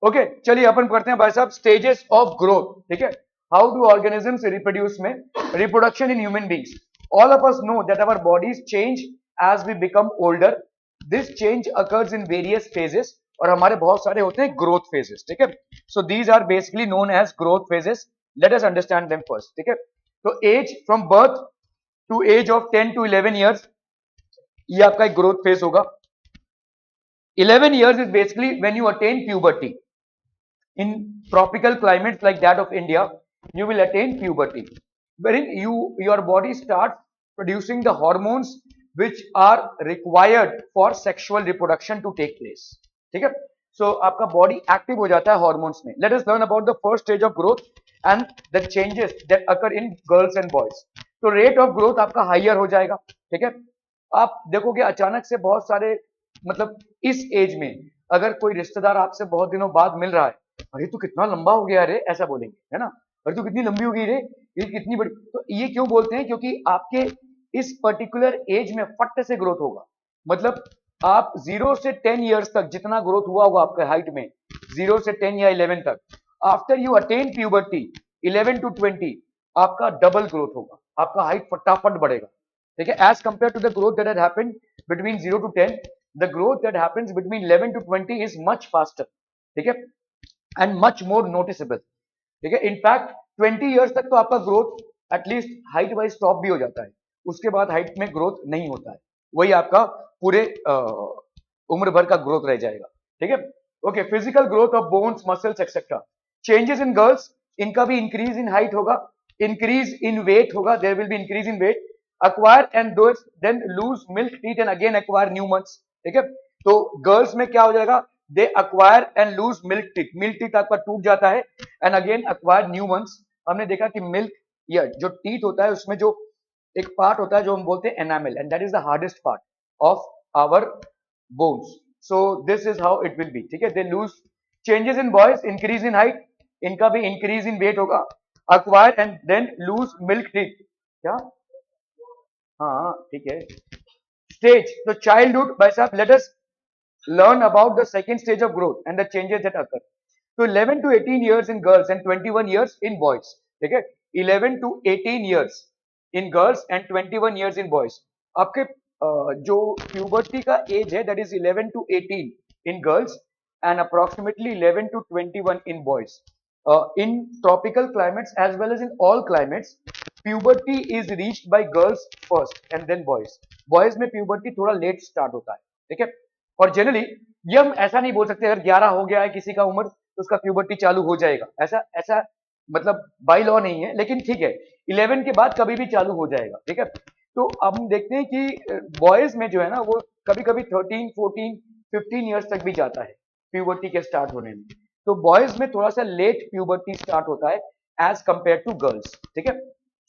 Okay चलिए अपन करते हैं भाई साहब स्टेजेस ऑफ ग्रोथ, ठीक है। हाउ डू ऑर्गेनिजम्स रिप्रोड्यूस में reproduction in human beings. All of us know that our bodies change as we become older. This change occurs in various phases, और हमारे बहुत सारे होते हैं ग्रोथ फेजेस, ठीक है। So these are basically known as growth phases. Let us understand them first, ठीक है। तो age from birth to age of 10 to 11 years, ये आपका एक ग्रोथ फेज होगा। 11 years is basically when you attain puberty. In tropical climates like that of India, you will attain puberty, wherein your body starts producing the hormones which are required for sexual reproduction to take place, ठीक है। So आपका body active हो जाता है hormones में। Let us learn about the first stage of growth and the changes that occur in girls and boys. तो rate of growth आपका higher हो जाएगा, ठीक है। आप देखोगे अचानक से बहुत सारे, मतलब इस एज में अगर कोई रिश्तेदार आपसे बहुत दिनों बाद मिल रहा है, अरे तू कितना लंबा हो गया रे, ऐसा बोलेंगे, है ना। अरे तू कितनी लंबी हो गई रे, ये कितनी बड़ी। तो ये क्यों बोलते हैं, क्योंकि आपके इस पर्टिकुलर एज में फट से ग्रोथ होगा। मतलब आप 0 से 10 ईयर्स तक जितना ग्रोथ हुआ होगा आपके हाइट में, 0 से 10 या 11 तक, after you attain puberty 11 to 20 आपका डबल ग्रोथ होगा, आपका हाइट फटाफट बढ़ेगा, ठीक है। As compared to the growth that had happened between 0 to 10, the growth that happens between 11 to 20 is much faster, ठीक है, and much more noticeable, ठीक है। इनफैक्ट 20 इयर्स तक तो आपका growth at least height wise stop भी हो जाता है, उसके बाद हाइट में ग्रोथ नहीं होता है, वही आपका पूरे उम्र भर का ग्रोथ रह जाएगा, ठीक है। Okay, physical growth of bones, muscles etcetera. Changes in girls, इनका भी इंक्रीज इन हाइट होगा, इंक्रीज इन वेट होगा, there will be increase in weight, acquire and those then lose milk teeth and again acquire new ones, ठीक है। तो girls में क्या हो जाएगा, they acquire and lose milk teeth, milk teeth आपका टूट जाता है, and again acquire new ones. हमने देखा कि मिल्क या जो टीथ होता है उसमें जो एक पार्ट होता है जो हम बोलते हैं enamel, and that is the hardest part of our bones. So this is how it will be, ठीक है। They lose. Changes in boys, increase in height, इनका भी इंक्रीज इन वेट होगा, acquire and then lose milk teeth. क्या, हाँ ठीक है। Stage, तो चाइल्डहुड भाई साहब, let us learn about the second stage of growth and the changes that occur. So 11 to 18 years in girls and 21 years in boys, ठीक है। 11 to 18 years in girls and 21 years in boys। आपके जो puberty का as है that is 11 to 18 in girls and approximately 11 to 21 in boys. In tropical climates as well as in all climates, puberty is reached by girls first and then boys. Boys में puberty थोड़ा let start होता है, ठीक है। और generally ये हम ऐसा नहीं बोल सकते अगर 11 हो गया है किसी का उम्र तो उसका प्यूबर्टी चालू हो जाएगा, ऐसा ऐसा मतलब बाई लॉ नहीं है, लेकिन ठीक है 11 के बाद कभी भी चालू हो जाएगा, ठीक है। तो अब हम देखते हैं कि बॉयज में जो है ना वो कभी कभी 13, 14, 15 ईयर्स तक भी जाता है प्यूबर्टी के स्टार्ट होने में। तो बॉयज में थोड़ा सा लेट प्यूबर्टी स्टार्ट होता है एज कंपेयर टू गर्ल्स, ठीक है।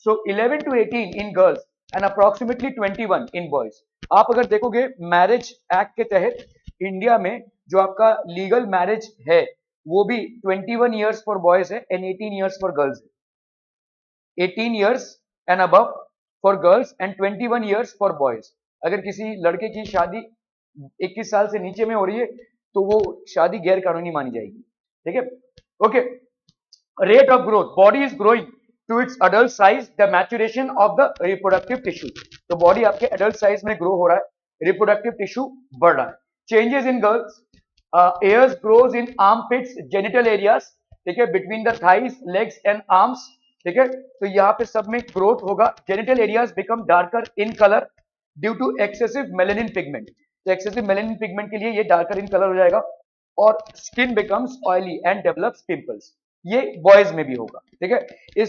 सो 11 to 18 in girls and approximately 21 in boys. आप अगर देखोगे मैरिज एक्ट के तहत इंडिया में जो आपका लीगल मैरिज है वो भी 21 इयर्स फॉर बॉयज है एंड 18 इयर्स फॉर गर्ल्स है। 18 years and above for girls and 21 years for boys. अगर किसी लड़के की शादी 21 साल से नीचे में हो रही है तो वो शादी गैर कानूनी मानी जाएगी, ठीक है। Okay, rate of growth, body is growing to its adult size, the maturation of the reproductive tissue. तो बॉडी आपके एडल्ट साइज में ग्रो हो रहा है, रिप्रोडक्टिव टिश्यू बढ़ रहा है। Changes in girls, hairs grows in armpits, genital areas, ठीक है, between the thighs, legs and arms, ठीक है। तो यहाँ पे सब में ग्रोथ होगा। Genital areas become darker in colour due to excessive melanin pigment. तो एक्सेसिव मेलेनिन पिगमेंट के लिए ये डार्कर इन कलर हो जाएगा। और skin becomes oily and develops pimples. ये बॉयज में भी होगा, ठीक है।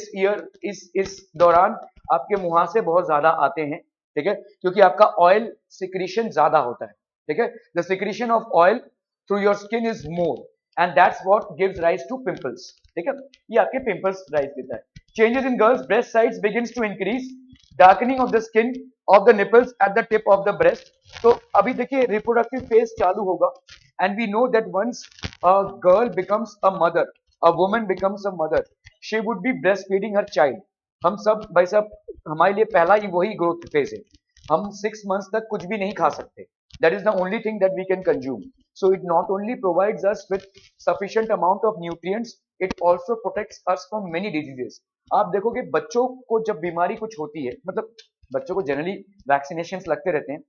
इस दौरान आपके मुहासे बहुत ज्यादा आते हैं, ठीक है, क्योंकि आपका ऑयल सिक्रीशन ज्यादा होता है, ठीक है। The secretion of oil through your skin is more and that's what gives rise to pimples, ठीक है। ये आपके पिंपल्स राइज देता है। Changes in girls, breast size begins to increase, darkening of the skin of the nipples at the tip of the breast. तो अभी देखिए reproductive phase चालू होगा and we know that once a girl becomes a mother, a woman becomes a mother, she would be breastfeeding her child। हम सब भाई साहब, हमारे लिए पहला ही वही ग्रोथ फेज है। हम 6 मंथ्स तक कुछ भी नहीं खा सकते, That is the only thing that we can consume. So it not only provides us with sufficient amount of nutrients, it also protects us from many diseases. आप देखोगे बच्चों को जब बीमारी कुछ होती है, मतलब बच्चों को जनरली वैक्सीनेशन लगते रहते हैं,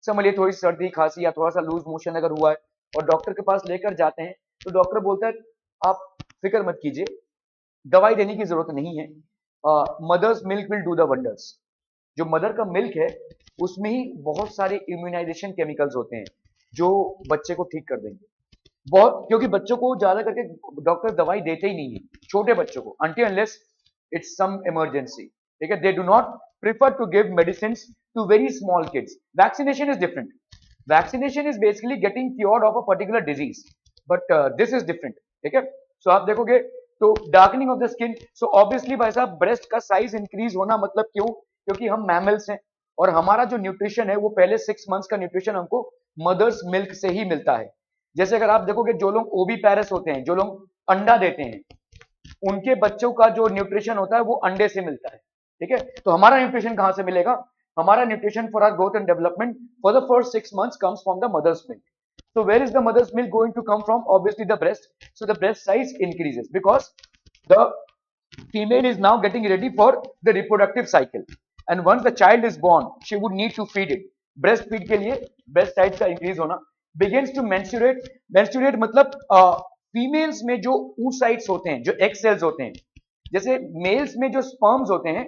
समझ लिए थोड़ी सर्दी खांसी या थोड़ा सा लूज मोशन अगर हुआ है और डॉक्टर के पास लेकर जाते हैं तो डॉक्टर बोलता है आप फिक्र मत कीजिए, दवाई देने की जरूरत नहीं है, mother's milk will do the wonders. जो मदर का मिल्क है उसमें ही बहुत सारे इम्यूनाइजेशन केमिकल्स होते हैं जो बच्चे को ठीक कर देंगे। बहुत, क्योंकि बच्चों को ज्यादा करके डॉक्टर दवाई देते ही नहीं है छोटे बच्चों को, until unless it's some emergency, ठीक है। they do not prefer to give medicines to very small kids. Vaccination is different. Vaccination is basically getting cured of a particular disease, but this is different, ठीक है। so आप देखोगे तो darkening of the skin, so obviously भाई साहब breast का size increase होना मतलब क्यों, क्योंकि हम मैमल्स हैं और हमारा जो न्यूट्रिशन है वो पहले 6 मंथ्स का न्यूट्रिशन हमको मदर्स मिल्क से ही मिलता है। जैसे अगर आप देखोगे जो लोग ओबी पैरस होते हैं, जो लोग अंडा देते हैं, उनके बच्चों का जो न्यूट्रिशन होता है वो अंडे से मिलता है, ठीक है। तो हमारा न्यूट्रिशन कहां से मिलेगा, हमारा nutrition for our growth and development for the first 6 months comes from the mother's milk. So where is the mother's milk going to come from? Obviously the breast. So the breast size increases because the female is now getting ready for the reproductive cycle. And once the child is born, she would need to feed it. Breastfeed के लिए breast size का increase होना, begins to menstruate. Menstruate मतलब females में जो oocytes होते हैं, जो egg cells होते हैं, जैसे males में जो sperms होते हैं,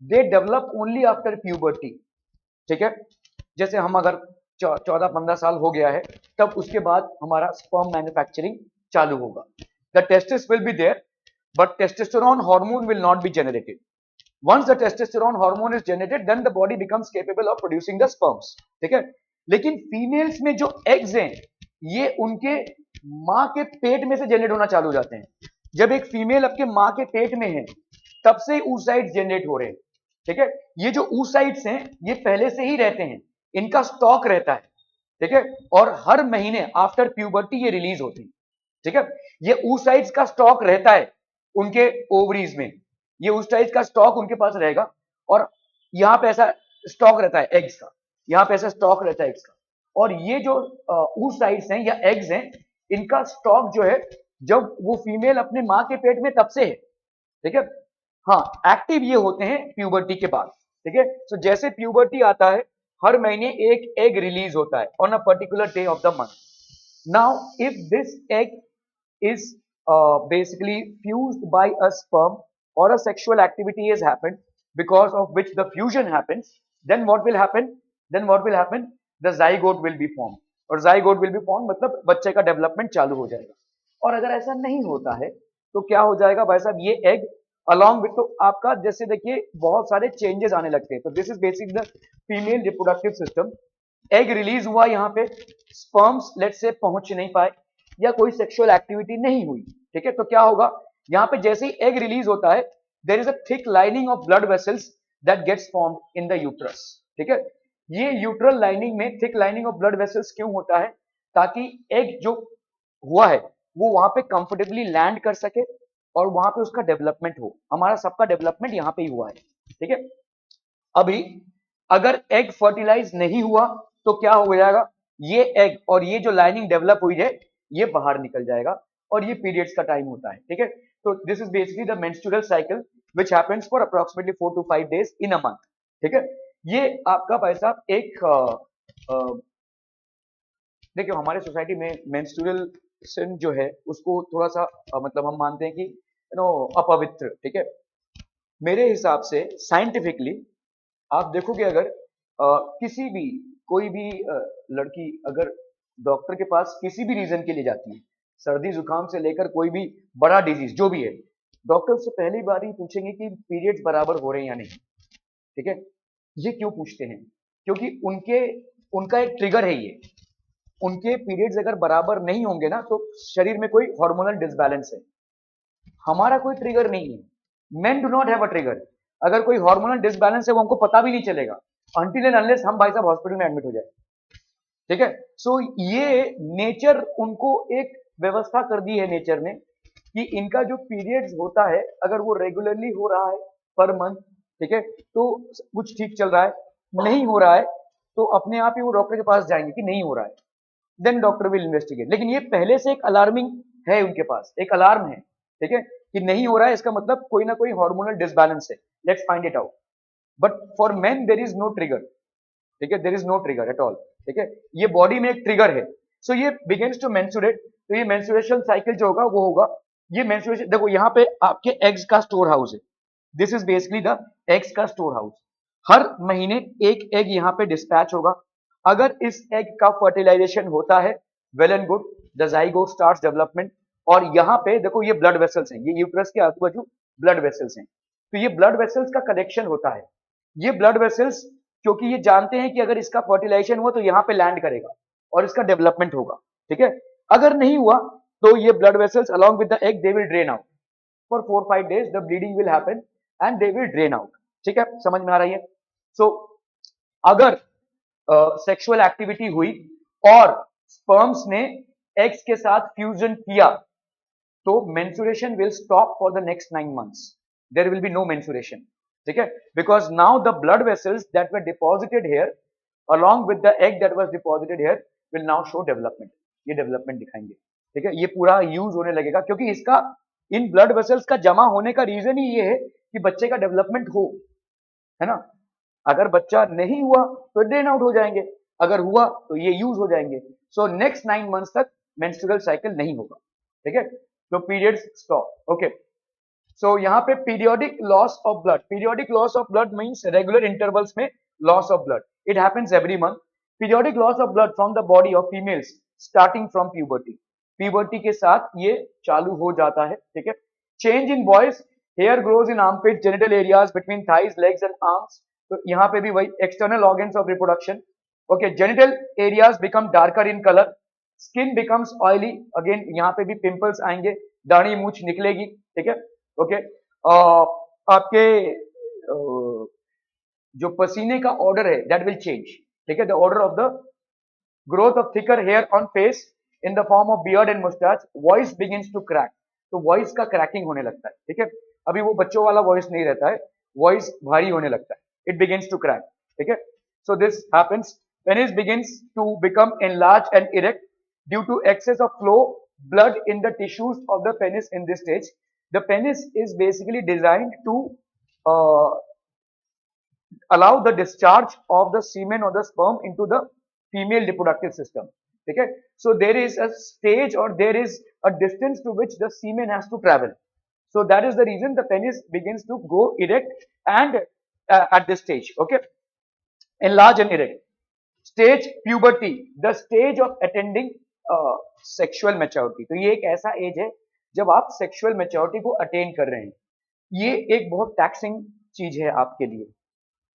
they develop only after puberty, ठीक है। जैसे हम अगर 14-15 साल हो गया है तब उसके बाद हमारा स्पर्म मैन्युफैक्चरिंग चालू होगा। The testis will be there but testosterone hormone will not be generated. Once the testosterone hormone is generated then the body becomes capable of producing the sperms, ठीक है। लेकिन फीमेल्स में जो एग्स हैं ये उनके मां के पेट में से जनरेट होना चालू हो जाते हैं। जब एक फीमेल आपके मां के पेट में है तब से oocytes जनरेट हो रहे हैं, ठीक है। ये जो oocytes हैं ये पहले से ही रहते हैं, इनका स्टॉक रहता है, ठीक है, और हर महीने आफ्टर प्यूबर्टी ये रिलीज होती है, ठीक है। ये oocytes का स्टॉक रहता है उनके ओवरीज में, ये oocytes का स्टॉक उनके पास रहेगा और यहां पे ऐसा स्टॉक रहता है एग्स का, यहां पे ऐसा स्टॉक रहता है एग्स का। और ये जो oocytes हैं या एग्स हैं, इनका स्टॉक जो है जब वो फीमेल अपने मां के पेट में तब से है, ठीक है। हाँ, एक्टिव ये होते हैं प्यूबर्टी के बाद, ठीक है। सो जैसे प्यूबर्टी आता है हर महीने एक एग रिलीज होता है on a particular day of the month. Now if this egg is basically fused by a sperm or a sexual activity has happened because of which the fusion happens, then what will happen, the zygote will be formed, और zygote will be formed मतलब बच्चे का development चालू हो जाएगा। और अगर ऐसा नहीं होता है तो क्या हो जाएगा भाई साहब, ये एग अलॉन्ग विथ, तो आपका जैसे देखिए बहुत सारे चेंजेस आने लगते हैं। तो this is basic the female reproductive system. Egg release हुआ, यहाँ पे स्पर्म्स लेट्स से पहुंच नहीं पाए या कोई सेक्सुअल एक्टिविटी नहीं हुई, ठीक है। तो क्या होगा, यहाँ पे जैसे ही एग रिलीज होता है there is a thick lining of blood vessels that gets formed in the uterus, ठीक है। ये यूट्रल लाइनिंग में thick lining of blood vessels क्यों होता है, ताकि एग जो हुआ है वो वहां पे कंफर्टेबली लैंड कर सके और वहां पे उसका डेवलपमेंट हो। हमारा सबका डेवलपमेंट यहाँ पे ही हुआ है, ठीक है। अभी अगर एग फर्टिलाइज नहीं हुआ तो क्या हो जाएगा, ये एग और ये जो लाइनिंग डेवलप हुई है ये बाहर निकल जाएगा और ये पीरियड्स का टाइम होता है, ठीक है। तो this is basically the menstrual cycle which happens for approximately 4 to 5 days in a month, ठीक है। ये आपका भाई साहब एक देखिए हमारे सोसाइटी में मेंस्ट्रुअल sin जो है उसको थोड़ा सा मतलब हम मानते हैं कि अपवित्र, ठीक है। मेरे हिसाब से साइंटिफिकली आप देखोगे अगर किसी भी कोई भी लड़की अगर डॉक्टर के पास किसी भी रीजन के लिए जाती है, सर्दी जुकाम से लेकर कोई भी बड़ा डिजीज जो भी है, डॉक्टर उससे पहली बार ही पूछेंगे कि पीरियड्स बराबर हो रहे हैं या नहीं, ठीक है। ये क्यों पूछते हैं, क्योंकि उनका एक ट्रिगर है ये, उनके पीरियड्स अगर बराबर नहीं होंगे ना तो शरीर में कोई हार्मोनल डिसबैलेंस है। हमारा कोई ट्रिगर नहीं है, main do not have a trigger. अगर कोई हार्मोनल डिसबैलेंस है वो हमको पता भी नहीं चलेगा अनटिल एंड अनलेस हम भाई साहब हॉस्पिटल में एडमिट हो जाए, ठीक है। सो ये नेचर उनको एक व्यवस्था कर दी है नेचर ने कि इनका जो पीरियड्स होता है अगर वो रेगुलरली हो रहा है पर मंथ, ठीक है, तो कुछ ठीक चल रहा है, नहीं हो रहा है तो अपने आप ही वो डॉक्टर के पास जाएंगे कि नहीं हो रहा है, देन डॉक्टर विल इन्वेस्टिगेट। लेकिन ये पहले से एक अलार्मिंग है, उनके पास एक अलार्म है, ठीक है, कि नहीं हो रहा है, इसका मतलब कोई ना कोई हार्मोनल डिसबैलेंस है, let's find it out. But for main there is know trigger, ठीक है, there is know trigger at all, ठीक है, ये बॉडी में एक ट्रिगर है। सो ये बिगिंस टू मेंस्ट्रुएट, तो ये मेंस्ट्रुएशन साइकिल जो होगा वो होगा, ये मेंस्ट्रुएशन, देखो यहाँ पे आपके एग्स का स्टोर हाउस है, this is basically the eggs का स्टोर हाउस। हर महीने एक एग यहाँ पे डिस्पैच होगा। अगर इस एग का फर्टिलाइजेशन होता है, well and good, the zygote starts development. और यहाँ पे देखो ये ब्लड वेसल्स हैं, ये यूट्रस के आजू बाजू ब्लड वेसल्स हैं, तो ये ब्लड वेसल्स का कनेक्शन होता है। ये ब्लड वेसल्स, क्योंकि ये जानते हैं कि अगर इसका फर्टिलाइजेशन हुआ तो यहाँ पे लैंड करेगा और इसका डेवलपमेंट होगा, ठीक है। अगर नहीं हुआ तो ये blood vessels along with the egg they will drain out for 4-5 days, the bleeding will happen and they will drain out, ठीक है, समझ में आ रही है। सो अगर सेक्सुअल एक्टिविटी हुई और स्पर्म्स ने एग्स के साथ फ्यूजन किया, तो menstruation will stop for the next 9 months, there will be no menstruation, ठीक है, because now the blood vessels that were deposited here along with the egg that was deposited here will now show development, ये development दिखाएंगे, ठीक है। ये पूरा use होने लगेगा, क्योंकि इसका इन ब्लड वेसल्स का जमा होने का रीजन ही ये है कि बच्चे का डेवलपमेंट हो, है ना। अगर बच्चा नहीं हुआ तो ड्रेन आउट हो जाएंगे, अगर हुआ तो ये यूज हो जाएंगे। सो नेक्स्ट 9 months तक मेंस्ट्रुअल साइकिल नहीं होगा, ठीक है, तो पीरियड्स स्टॉप, ओके। सो यहाँ पे periodic loss of blood, periodic loss of blood means regular intervals में loss of blood, it happens every month. Periodic loss of blood from the body of females starting from puberty, puberty के साथ ये चालू हो जाता है, ठीक है। Change in boys, hair grows in armpit, genital areas between thighs, legs and arms, तो यहाँ पे भी वही external organs of reproduction, okay. Genital areas become darker in colour, skin becomes oily, again यहाँ पे भी पिंपल्स आएंगे, दाढ़ी मूछ निकलेगी, ठीक है, ओके। आपके जो पसीने का ऑर्डर है दैट विल चेंज, ठीक है, the order of the growth of thicker hair on face in the form of beard and moustache, voice begins to crack, तो वॉइस का क्रैकिंग होने लगता है, ठीक है। अभी वो बच्चों वाला वॉइस नहीं रहता है, वॉइस भारी होने लगता है, इट बिगिंस टू क्रैक, ठीक है। So this happens, penis begins to become enlarge and erect due to excess of flow blood in the tissues of the penis in this stage. The penis is basically designed to allow the discharge of the semen or the sperm into the female reproductive system, ठीक है। So there is a stage or there is a distance to which the semen has to travel. So that is the reason the penis begins to go erect and at this stage, okay, enlarge and erect. Stage puberty, the stage of attending sexual maturity, तो ये एक ऐसा as है जब आप sexual maturity को attain कर रहे हैं। ये एक बहुत टैक्सिंग चीज है आपके लिए।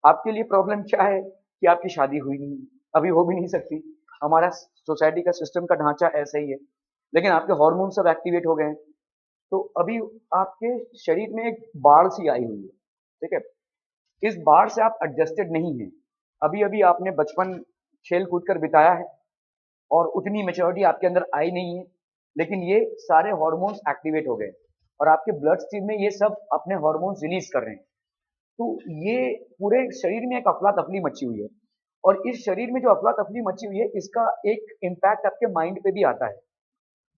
आपके लिए प्रॉब्लम क्या है कि आपकी शादी हुई नहीं, अभी हो भी नहीं सकती, हमारा सोसाइटी का सिस्टम का ढांचा ऐसा ही है, लेकिन आपके हार्मोन सब एक्टिवेट हो गए हैं, तो अभी आपके शरीर में एक बाढ़ सी आई हुई है, ठीक है। इस बाढ़ से आप एडजस्टेड नहीं है, अभी अभी आपने बचपन खेल कूद कर बिताया है और उतनी मेच्योरिटी आपके अंदर आई नहीं है, लेकिन ये सारे हार्मोन्स एक्टिवेट हो गए और आपके ब्लड स्ट्रीम में ये सब अपने हार्मोन्स रिलीज कर रहे हैं, तो ये पूरे शरीर में एक अफरा तफरी मची हुई है। और इस शरीर में जो अफरा तफरी मची हुई है, इसका एक इम्पैक्ट आपके माइंड पे भी आता है।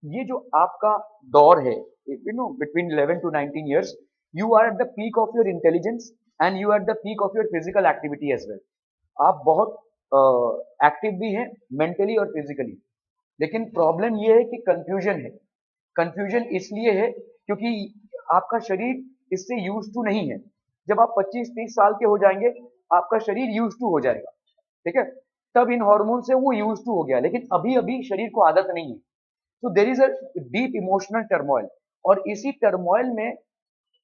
ये जो आपका दौर है, you know, between 11 to 19 years, you are at the peak of your intelligence and you are at the peak of your physical activity as well. आप बहुत एक्टिव भी हैं मेंटली और फिजिकली, लेकिन प्रॉब्लम ये है कि कंफ्यूजन है। कंफ्यूजन इसलिए है क्योंकि आपका शरीर इससे यूज टू नहीं है। जब आप 25-30 साल के हो जाएंगे, आपका शरीर यूज टू हो जाएगा, ठीक है, तब इन हार्मोन से वो यूज टू हो गया, लेकिन अभी अभी शरीर को आदत नहीं है। तो there is a deep emotional turmoil, और इसी टर्मोइल में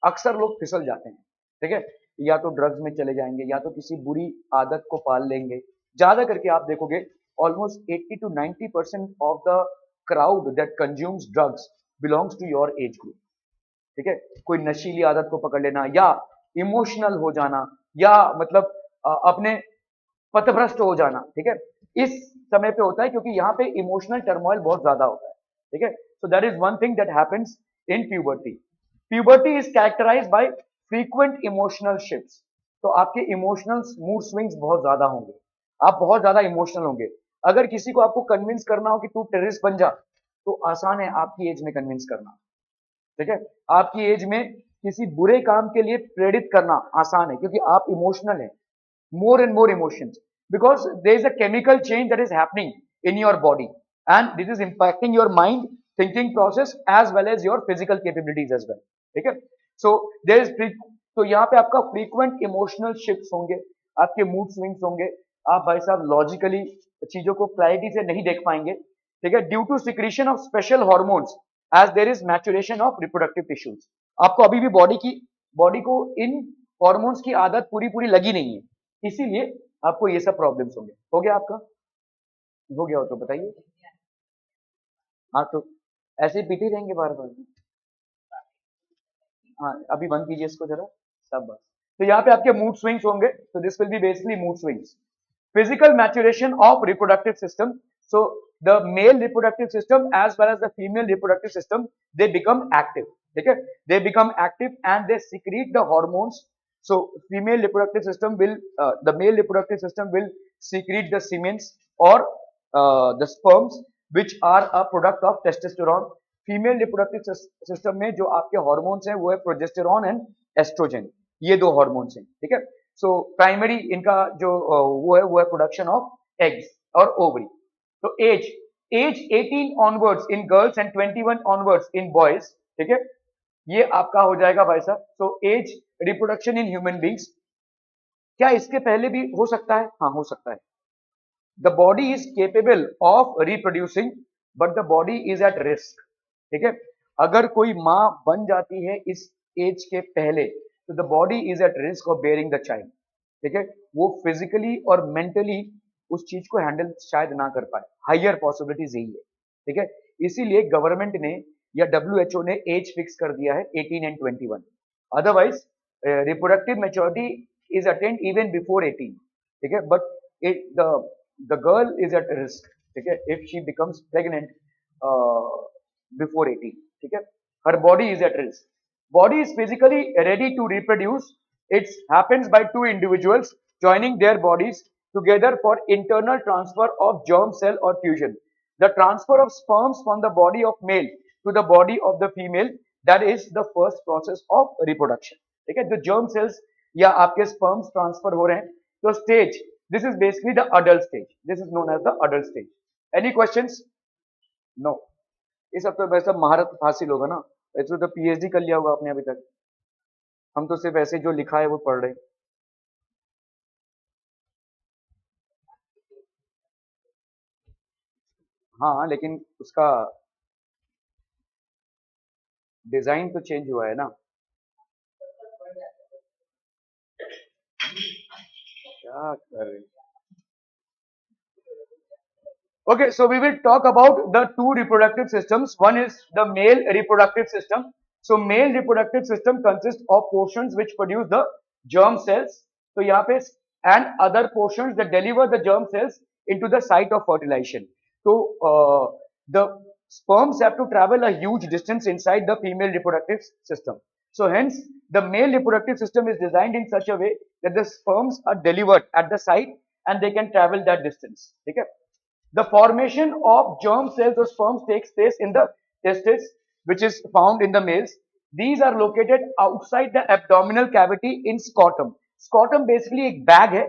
अक्सर लोग फिसल जाते हैं, ठीक है, या तो ड्रग्स में चले जाएंगे या तो किसी बुरी आदत को पाल लेंगे। ज्यादा करके आप देखोगे almost 80 to 90% of the crowd that consumes drugs belongs to your age group, ठीक है। कोई नशीली आदत को पकड़ लेना या इमोशनल हो जाना या मतलब अपने पथभ्रष्ट हो जाना, ठीक है, इस समय पे होता है क्योंकि यहाँ पे इमोशनल टर्मोइल बहुत ज्यादा होता है, ठीक है। So that is one thing that happens in puberty. Puberty is characterised by frequent emotional shifts, तो आपके इमोशनल मूड स्विंग्स बहुत ज्यादा होंगे, आप बहुत ज्यादा इमोशनल होंगे। अगर किसी को आपको कन्विंस करना हो कि तू टेररिस्ट बन जा, तो आसान है आपकी एज में कन्विंस करना, ठीक है। आपकी एज में किसी बुरे काम के लिए प्रेरित करना आसान है, क्योंकि आप इमोशनल हैं, more and more emotions, because there is a chemical change that is happening in your body, and this is impacting your mind, thinking process as well as your physical capabilities as well, ठीक है। so there is तो यहाँ पे आपका frequent emotional shifts होंगे, आपके mood swings होंगे, आप भाई साहब लॉजिकली चीजों को क्लैरिटी से नहीं देख पाएंगे, ठीक है, due to secretion of special hormones as there is maturation of reproductive tissues. आपको अभी भी बॉडी को इन हॉर्मोन्स की आदत पूरी पूरी लगी नहीं है, इसीलिए आपको ये सब प्रॉब्लम्स होंगे। हो गया आपका? हो गया हो तो बताइए। हाँ तो ऐसे ही पीते ही रहेंगे बार बार। हाँ अभी बंद कीजिए इसको जरा, सब बस। तो यहाँ पे आपके मूड स्विंग्स होंगे, तो this will be basically mood swings. Physical maturation of reproductive system. So the male reproductive system as well as the female reproductive system, they become active, ठीक है, they become active and they secrete the hormones. So female reproductive system will the male reproductive system will secrete the semens or the sperms which are a product of testosterone. Female reproductive system में जो आपके hormones हैं वो है progesterone and oestrogen, ये दो hormones हैं, ठीक है। सो प्राइमरी इनका जो वो है प्रोडक्शन ऑफ एग्स और ओवरी। तो age 18 onwards in girls and 21 onwards in boys, ठीक है, ये आपका हो जाएगा भाई साहब। So as reproduction in human beings, क्या इसके पहले भी हो सकता है? हाँ हो सकता है। The body is capable of reproducing but the body is at risk, ठीक है। अगर कोई माँ बन जाती है इस एज के पहले, तो the body is at risk of bearing the child, ठीक है। वो फिजिकली और मेंटली उस चीज को हैंडल शायद ना कर पाए, हाइयर पॉसिबिलिटीज यही है, ठीक है। इसीलिए गवर्नमेंट ने या WHO ने एज फिक्स कर दिया है 18 and 21। Otherwise reproductive maturity is attend even before 18, ठीक है, but the girl is at risk, ठीक है, if she becomes pregnant before 18, ठीक है, her body is at risk. Body is physically ready to reproduce. It happens by two individuals joining their bodies together for internal transfer of germ cell or fusion. The transfer of sperms from the body of male to the body of the female, that is the first process of reproduction, ठीक है। जो germ cells या आपके sperms transfer हो रहे हैं, तो stage, this is basically the adult stage. This is known as the adult stage. Any questions? No. ये सब तो वैसे महारत हासिल होगा ना, ऐसे तो PhD कर लिया होगा आपने अभी तक, हम तो सिर्फ ऐसे जो लिखा है वो पढ़ रहे हैं। हाँ लेकिन उसका डिजाइन तो चेंज हुआ है ना। क्या कर रहे हैं? Okay, so we will talk about the two reproductive systems. One is the male reproductive system. So male reproductive system consists of portions which produce the germ cells. तो यहाँ पे and other portions that deliver the germ cells into the site of fertilization. So the sperms have to travel a huge distance inside the female reproductive system. So hence the male reproductive system is designed in such a way that the sperms are delivered at the site and they can travel that distance. ठीक है? The formation of germ cells or sperms takes place in the testes, which is found in the males. These are located outside the abdominal cavity in scrotum. Scrotum basically एक bag है,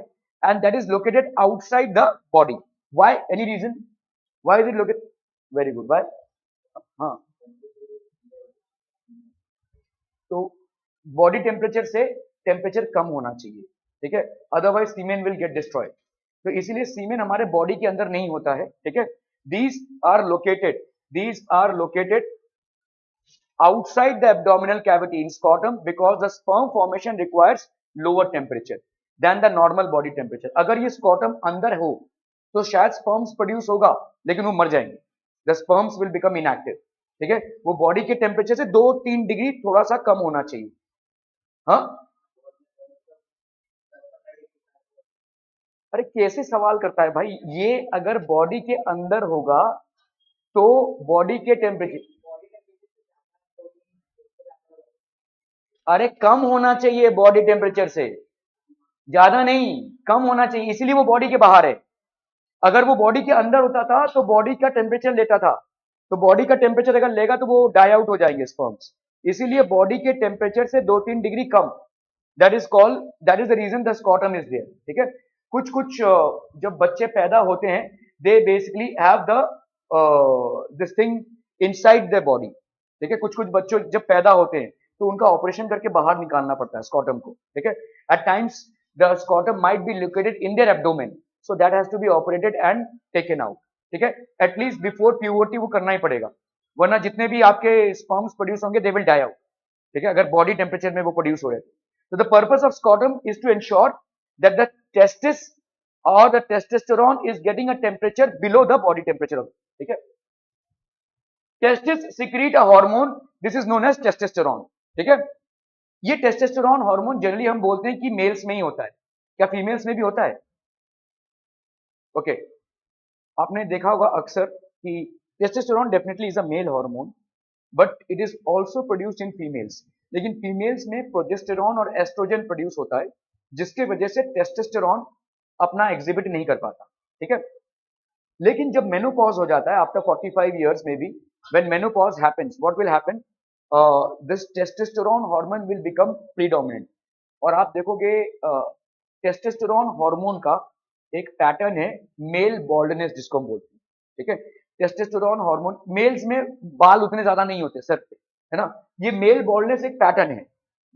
and that is located outside the body. Why? Any reason? Why is it located? Very good. Why? हाँ, तो body temperature से temperature कम होना चाहिए, ठीक है, otherwise semen will get destroyed. तो इसीलिए सीमेन हमारे बॉडी के अंदर नहीं होता है, ठीक है। These are located outside the abdominal cavity in scrotum because the sperm formation requires lower temperature than the normal body temperature. अगर ये scrotum अंदर हो तो शायद sperms produce होगा लेकिन वो मर जाएंगे, the sperms will become inactive, ठीक है। वो बॉडी के टेम्परेचर से 2-3 डिग्री थोड़ा सा कम होना चाहिए। हाँ अरे कैसे सवाल करता है भाई, ये अगर बॉडी के अंदर होगा तो बॉडी के टेम्परेचर, अरे कम होना चाहिए बॉडी टेम्परेचर से, ज्यादा नहीं, कम होना चाहिए, इसीलिए वो बॉडी के बाहर है। अगर वो बॉडी के अंदर होता था तो बॉडी का टेम्परेचर लेता था, तो बॉडी का टेम्परेचर अगर लेगा तो वो डाई आउट हो जाएंगे स्पर्म्स। इसीलिए बॉडी के टेम्परेचर से 2-3 डिग्री कम, that is called, that is the reason the scrotum is there. ठीक है, कुछ कुछ जब बच्चे पैदा होते हैं, they basically have the this thing inside the body. ठीक है, कुछ कुछ बच्चों जब पैदा होते हैं तो उनका ऑपरेशन करके बाहर निकालना पड़ता है स्कॉटम को। ठीक है, at times the scrotum might be located in their abdomen, so that has to be operated and taken out. ठीक है, एटलीस्ट बिफोर प्यूबर्टी वो करना ही पड़ेगा, वरना जितने भी आपके स्पर्म्स प्रोड्यूस होंगे दे विल डाई आउट। ठीक है, अगर बॉडी टेम्परेचर में वो प्रोड्यूस हो रहे हैं। तो the purpose of scrotum is to ensure that the testis और the testosterone is getting a temperature below the body temperature. ठीक है, testis secrete a hormone, this is known as testosterone. ठीक है, ये टेस्टोस्टेरोन हार्मोन जनरली हम बोलते हैं कि मेल्स में ही होता है, क्या फीमेल्स में भी होता है? ओके, आपने देखा होगा अक्सर कि testosterone definitely is a male hormone, but it is also produced in females. लेकिन फीमेल्स में प्रोजेस्टेरॉन और एस्ट्रोजन प्रोड्यूस होता है, जिसके वजह से टेस्टोस्टेरोन अपना एग्जिबिट नहीं कर पाता। ठीक है, लेकिन जब मेनोपॉज हो जाता है आफ्टर 45 इयर्स में भी, when menopause happens, what will happen, this testosterone hormone will become predominant. और आप देखोगे टेस्टोस्टेरोन हार्मोन का एक पैटर्न है मेल बॉल्डनेस, जिसको हम बोलते हैं। ठीक है, टेस्टोस्टेरोन हार्मोन, मेल्स में बाल उतने ज्यादा नहीं होते सर पे, है ना, ये मेल बॉल्डनेस एक पैटर्न है,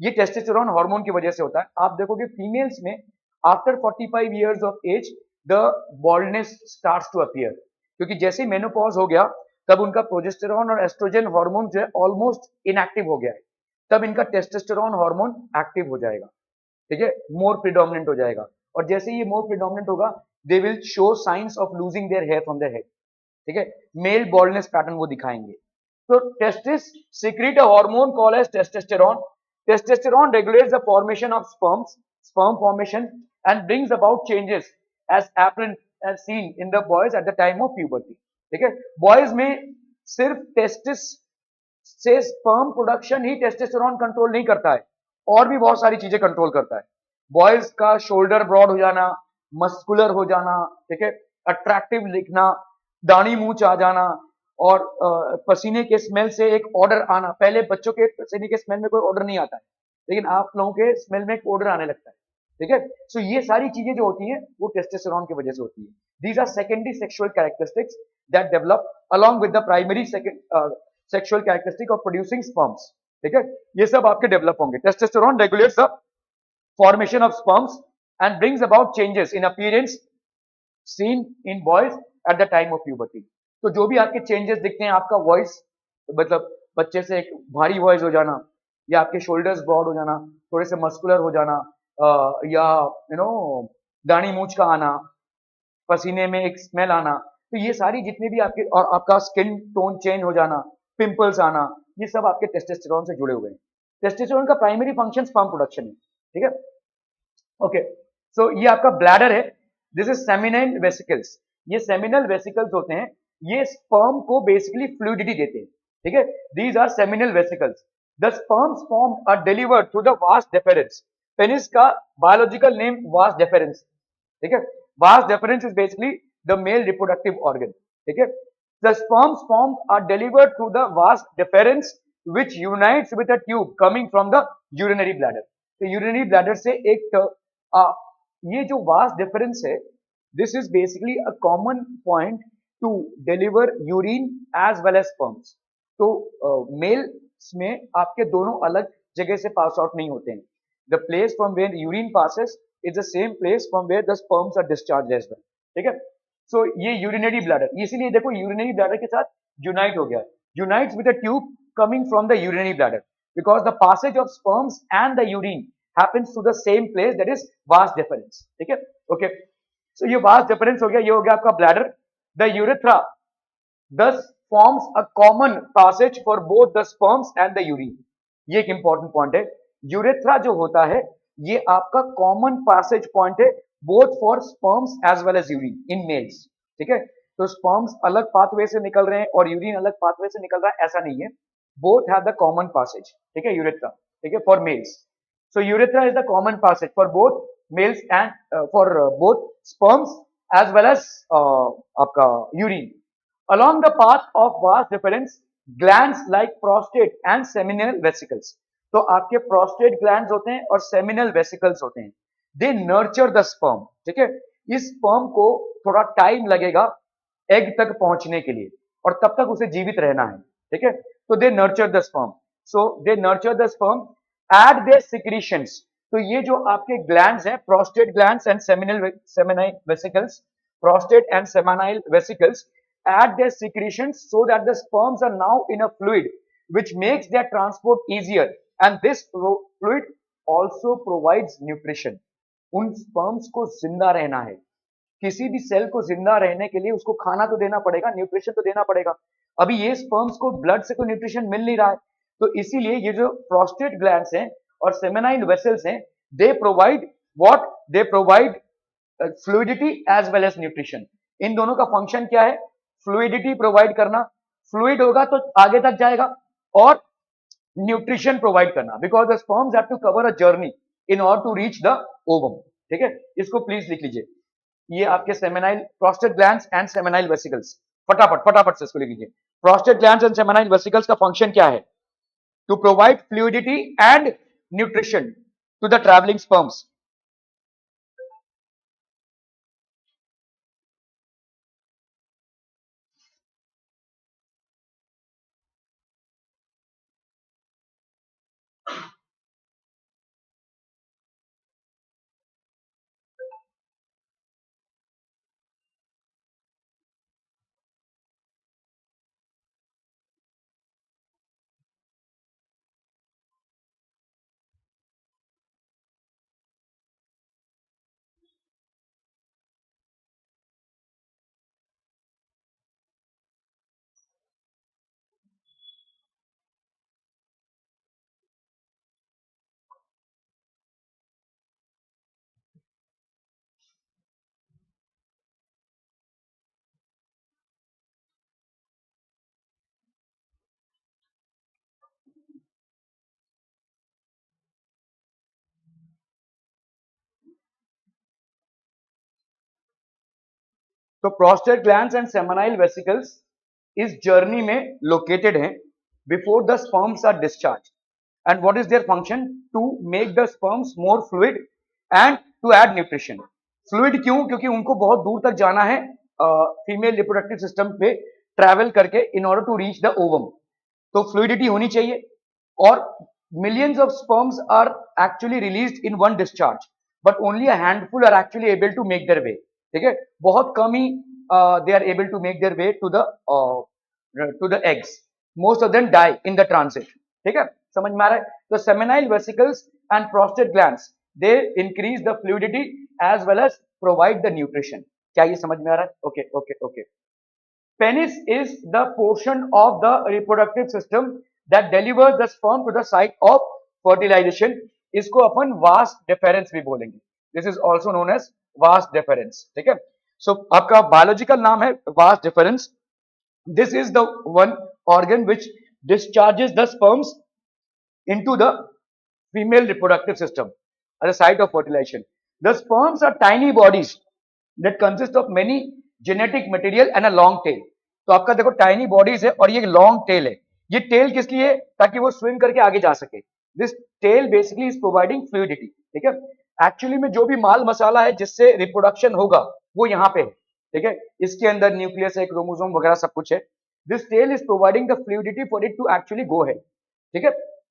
ये टेस्टोस्टेरोन हार्मोन की वजह से होता है। आप देखोगे फीमेल्स में after 45 years of age the baldness starts to appear, क्योंकि जैसे ही मेनोपॉज हो गया तब उनका प्रोजेस्टेरॉन और एस्ट्रोजन हार्मोन जो है ऑलमोस्ट इनएक्टिव हो गया है, तब इनका टेस्टोस्टेरोन हार्मोन एक्टिव हो जाएगा। ठीक है, मोर प्रिडोमिनेंट हो जाएगा, और जैसे ये मोर प्रिडोमिनेंट होगा they will show signs of losing their hair from their head. ठीक है, मेल बॉल्डनेस पैटर्न वो दिखाएंगे। तो टेस्टिस secrete a hormone called as testosterone. Testosterone regulates the formation of sperm formation, and brings about changes as apparent as seen in the boys at the time of puberty. ठीक है, boys में सिर्फ testis से sperm production ही testosterone control नहीं करता है, और भी बहुत सारी चीजें कंट्रोल करता है। बॉयज का शोल्डर ब्रॉड हो जाना, मस्कुलर हो जाना, ठीक है, अट्रैक्टिव दिखना, दाढ़ी मूंछ आ जाना, और पसीने के स्मेल से एक ऑर्डर आना। पहले बच्चों के पसीने के स्मेल में कोई ऑर्डर नहीं आता है, लेकिन आप लोगों के स्मेल में एक ऑर्डर आने लगता है। ठीक है, सो ये सारी चीजें जो होती हैं वो टेस्टोस्टेरोन की वजह से होती है। These are secondary sexual characteristics that develop along with the primary sexual characteristic of producing sperms. ठीक है, ये सब आपके डेवलप होंगे। Testosterone regulates the formation of sperms and brings about changes in appearance seen in boys at the time of puberty. तो जो भी आपके चेंजेस दिखते हैं, आपका वॉइस, मतलब बच्चे से एक भारी वॉइस हो जाना, या आपके शोल्डर्स ब्रॉड हो जाना, थोड़े से मस्कुलर हो जाना, या दाढ़ी मूंछ का आना, पसीने में एक स्मेल आना, तो ये सारी जितने भी आपके, और आपका स्किन टोन चेंज हो जाना, पिंपल्स आना, ये सब आपके टेस्टोस्टेरोन से जुड़े हुए हैं। टेस्टोस्टेरोन का प्राइमरी फंक्शन स्पर्म प्रोडक्शन है। ठीक है, ओके, सो ये आपका ब्लैडर है, दिस इज सेमिनाइन वेसिकल्स। ये सेमिनल वेसिकल्स होते हैं, ये स्पर्म को बेसिकली फ्लूइडिटी देते हैं। ठीक है, these are seminal vesicles. The sperms formed are delivered through the vas deferens. Penis का बायोलॉजिकल नेम वास डेफरेंस। ठीक है, vas deferens is basically the male reproductive organ. ठीक है, the sperms formed are delivered through the vas deferens which unites with a tube coming from the urinary bladder. तो urinary bladder से एक ये जो vas deferens है, this is basically a common point to deliver urine as well as sperms. तो mails में आपके दोनों अलग जगह से पास आउट नहीं होते हैं। The place from where urine passes is the same place from where the sperms are discharged as well. ठीक है, so ये urinary bladder, इसीलिए देखो urinary bladder के साथ unite हो गया, unites with a tube coming from the urinary bladder, because the passage of sperms and the urine happens to the same place, that is vas deferens. ठीक है, okay, so ये vas deferens हो गया, ये हो गया आपका bladder. The urethra thus forms a common passage for both the sperms and the urine. ये एक important point है, यूरेथ्रा जो होता है ये आपका कॉमन पैसेज पॉइंट है both for sperms as well as urine in males. ठीक है, तो स्पर्म्स अलग पाथवे से निकल रहे हैं और यूरिन अलग पाथवे से निकल रहा है, ऐसा नहीं है, both have the common passage. ठीक है, यूरेथ्रा, ठीक है, for mails. So urethra is the common passage for both mails and for both sperms as well as आपका urine. Along the path of vas deferens, glands like prostate and seminal vesicles. तो आपके prostate glands होते हैं और seminal vesicles होते हैं. They nurture the sperm. ठीक है, इस sperm को थोड़ा टाइम लगेगा एग तक पहुंचने के लिए और तब तक उसे जीवित रहना है. ठीक है, तो they nurture the sperm. So they nurture the sperm at their secretions. तो ये जो आपके ग्लैंड्स हैं, prostate glands and seminal vesicles, prostate and seminal vesicles add their secretions so that the sperms are now in a fluid which makes their transport easier, and this fluid also provides nutrition. उन sperms को जिंदा रहना है. किसी भी cell को जिंदा रहने के लिए उसको खाना तो देना पड़ेगा, न्यूट्रिशन तो देना पड़ेगा. अभी ये स्पर्म्स को ब्लड से कोई न्यूट्रिशन मिल नहीं रहा है, तो इसीलिए ये जो प्रोस्टेट ग्लैंड्स हैं और सेमिनाइल वेसल्स हैं, they provide what, they provide fluidity as well as nutrition. इन दोनों का फंक्शन क्या है? फ्लूइडिटी प्रोवाइड करना, फ्लूइड होगा तो आगे तक जाएगा, और न्यूट्रिशन प्रोवाइड करना, because the sperms have to cover a journey in order to reach the ovum. ठीक है, इसको प्लीज लिख लीजिए. ये आपके seminal prostate glands and seminal vesicles. फटाफट फटाफट से इसको लिख लीजिए. Prostate glands and seminal vesicles का फंक्शन क्या है? To provide fluidity and nutrition to the travelling sperms. तो prostate glands and seminal vesicles इस जर्नी में लोकेटेड हैं before the sperms are discharge. And what is their function? To make the sperms more fluid and to add nutrition. Fluid क्यों? क्योंकि उनको बहुत दूर तक जाना है फीमेल रिप्रोडक्टिव सिस्टम पे ट्रैवल करके in order to reach the ovum. तो फ्लूइडिटी होनी चाहिए, और millions of sperms are actually released in one discharge, but only a handful are actually able to make their way. ठीक है, बहुत कम ही they are able to make their way to the eggs. Most of them die in the transit. ठीक है, समझ में आ रहा है? तो seminal vesicles and prostate glands, they increase the fluidity as well as provide the nutrition. क्या ये समझ में आ रहा है? Okay okay okay. Penis is the portion of the reproductive system that delivers the sperm to the site of fertilization. इसको अपन vas deferens भी बोलेंगे. This is also known as vas deferens. ठीक है, so आपका biological नाम है vas deferens. This is the one organ which discharges the sperms into the female reproductive system at the site of fertilization. The sperms are tiny bodies that consist of many genetic material and a long tail. तो आपका देखो tiny bodies है और ये long tail है. ये tell किस लिए? ताकि वो स्विम करके आगे जा सके. This tail basically is providing fluidity. ठीक है, एक्चुअली में जो भी माल मसाला है जिससे रिप्रोडक्शन होगा वो यहाँ पे है. ठीक है, इसके अंदर न्यूक्लियस है, क्रोमोसोम वगैरह सब कुछ है. This tail is providing the fluidity for it to actually go है. ठीक है,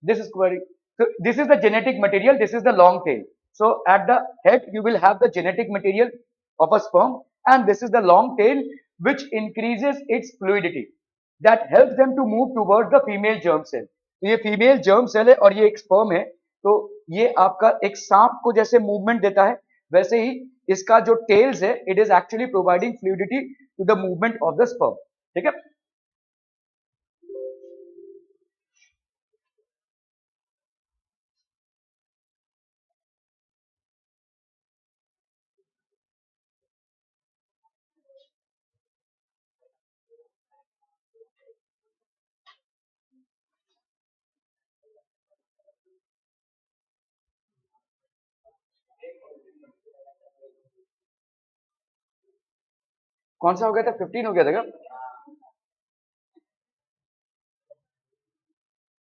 this is query. So this is the genetic material, this is the long tail. So at the head you will have the genetic material of a sperm, and this is the long tail which increases its fluidity that helps them to move towards the female germ cell. तो ये female germ cell है और ये एक sperm है. तो ये आपका एक सांप को जैसे मूवमेंट देता है, वैसे ही इसका जो टेल्स है, it is actually providing fluidity to the movement of the sperm. ठीक है, कौन सा हो गया था? 15 हो गया था क्या?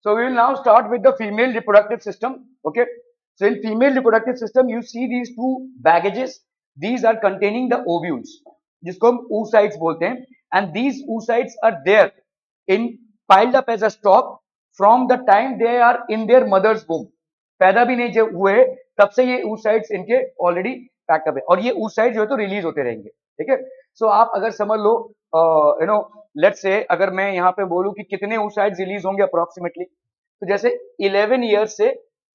So we will now start with the female reproductive system. Okay. So in female reproductive system, you see these two baggages. These are containing the ovules, जिसको हम oocytes बोलते हैं. And these oocytes are there in piled up as a stock from the time they are in their mother's womb. पैदा भी नहीं जब हुए तब से ये oocytes इनके ऑलरेडी पैक्ड अप है और ये oocytes जो है तो रिलीज होते रहेंगे. ठीक है. सो आप अगर समझ लो यू नो लेट्स से अगर मैं यहाँ पे बोलूं कि कितने oocytes रिलीज होंगे अप्रोक्सीमेटली, तो जैसे 11 ईयर्स से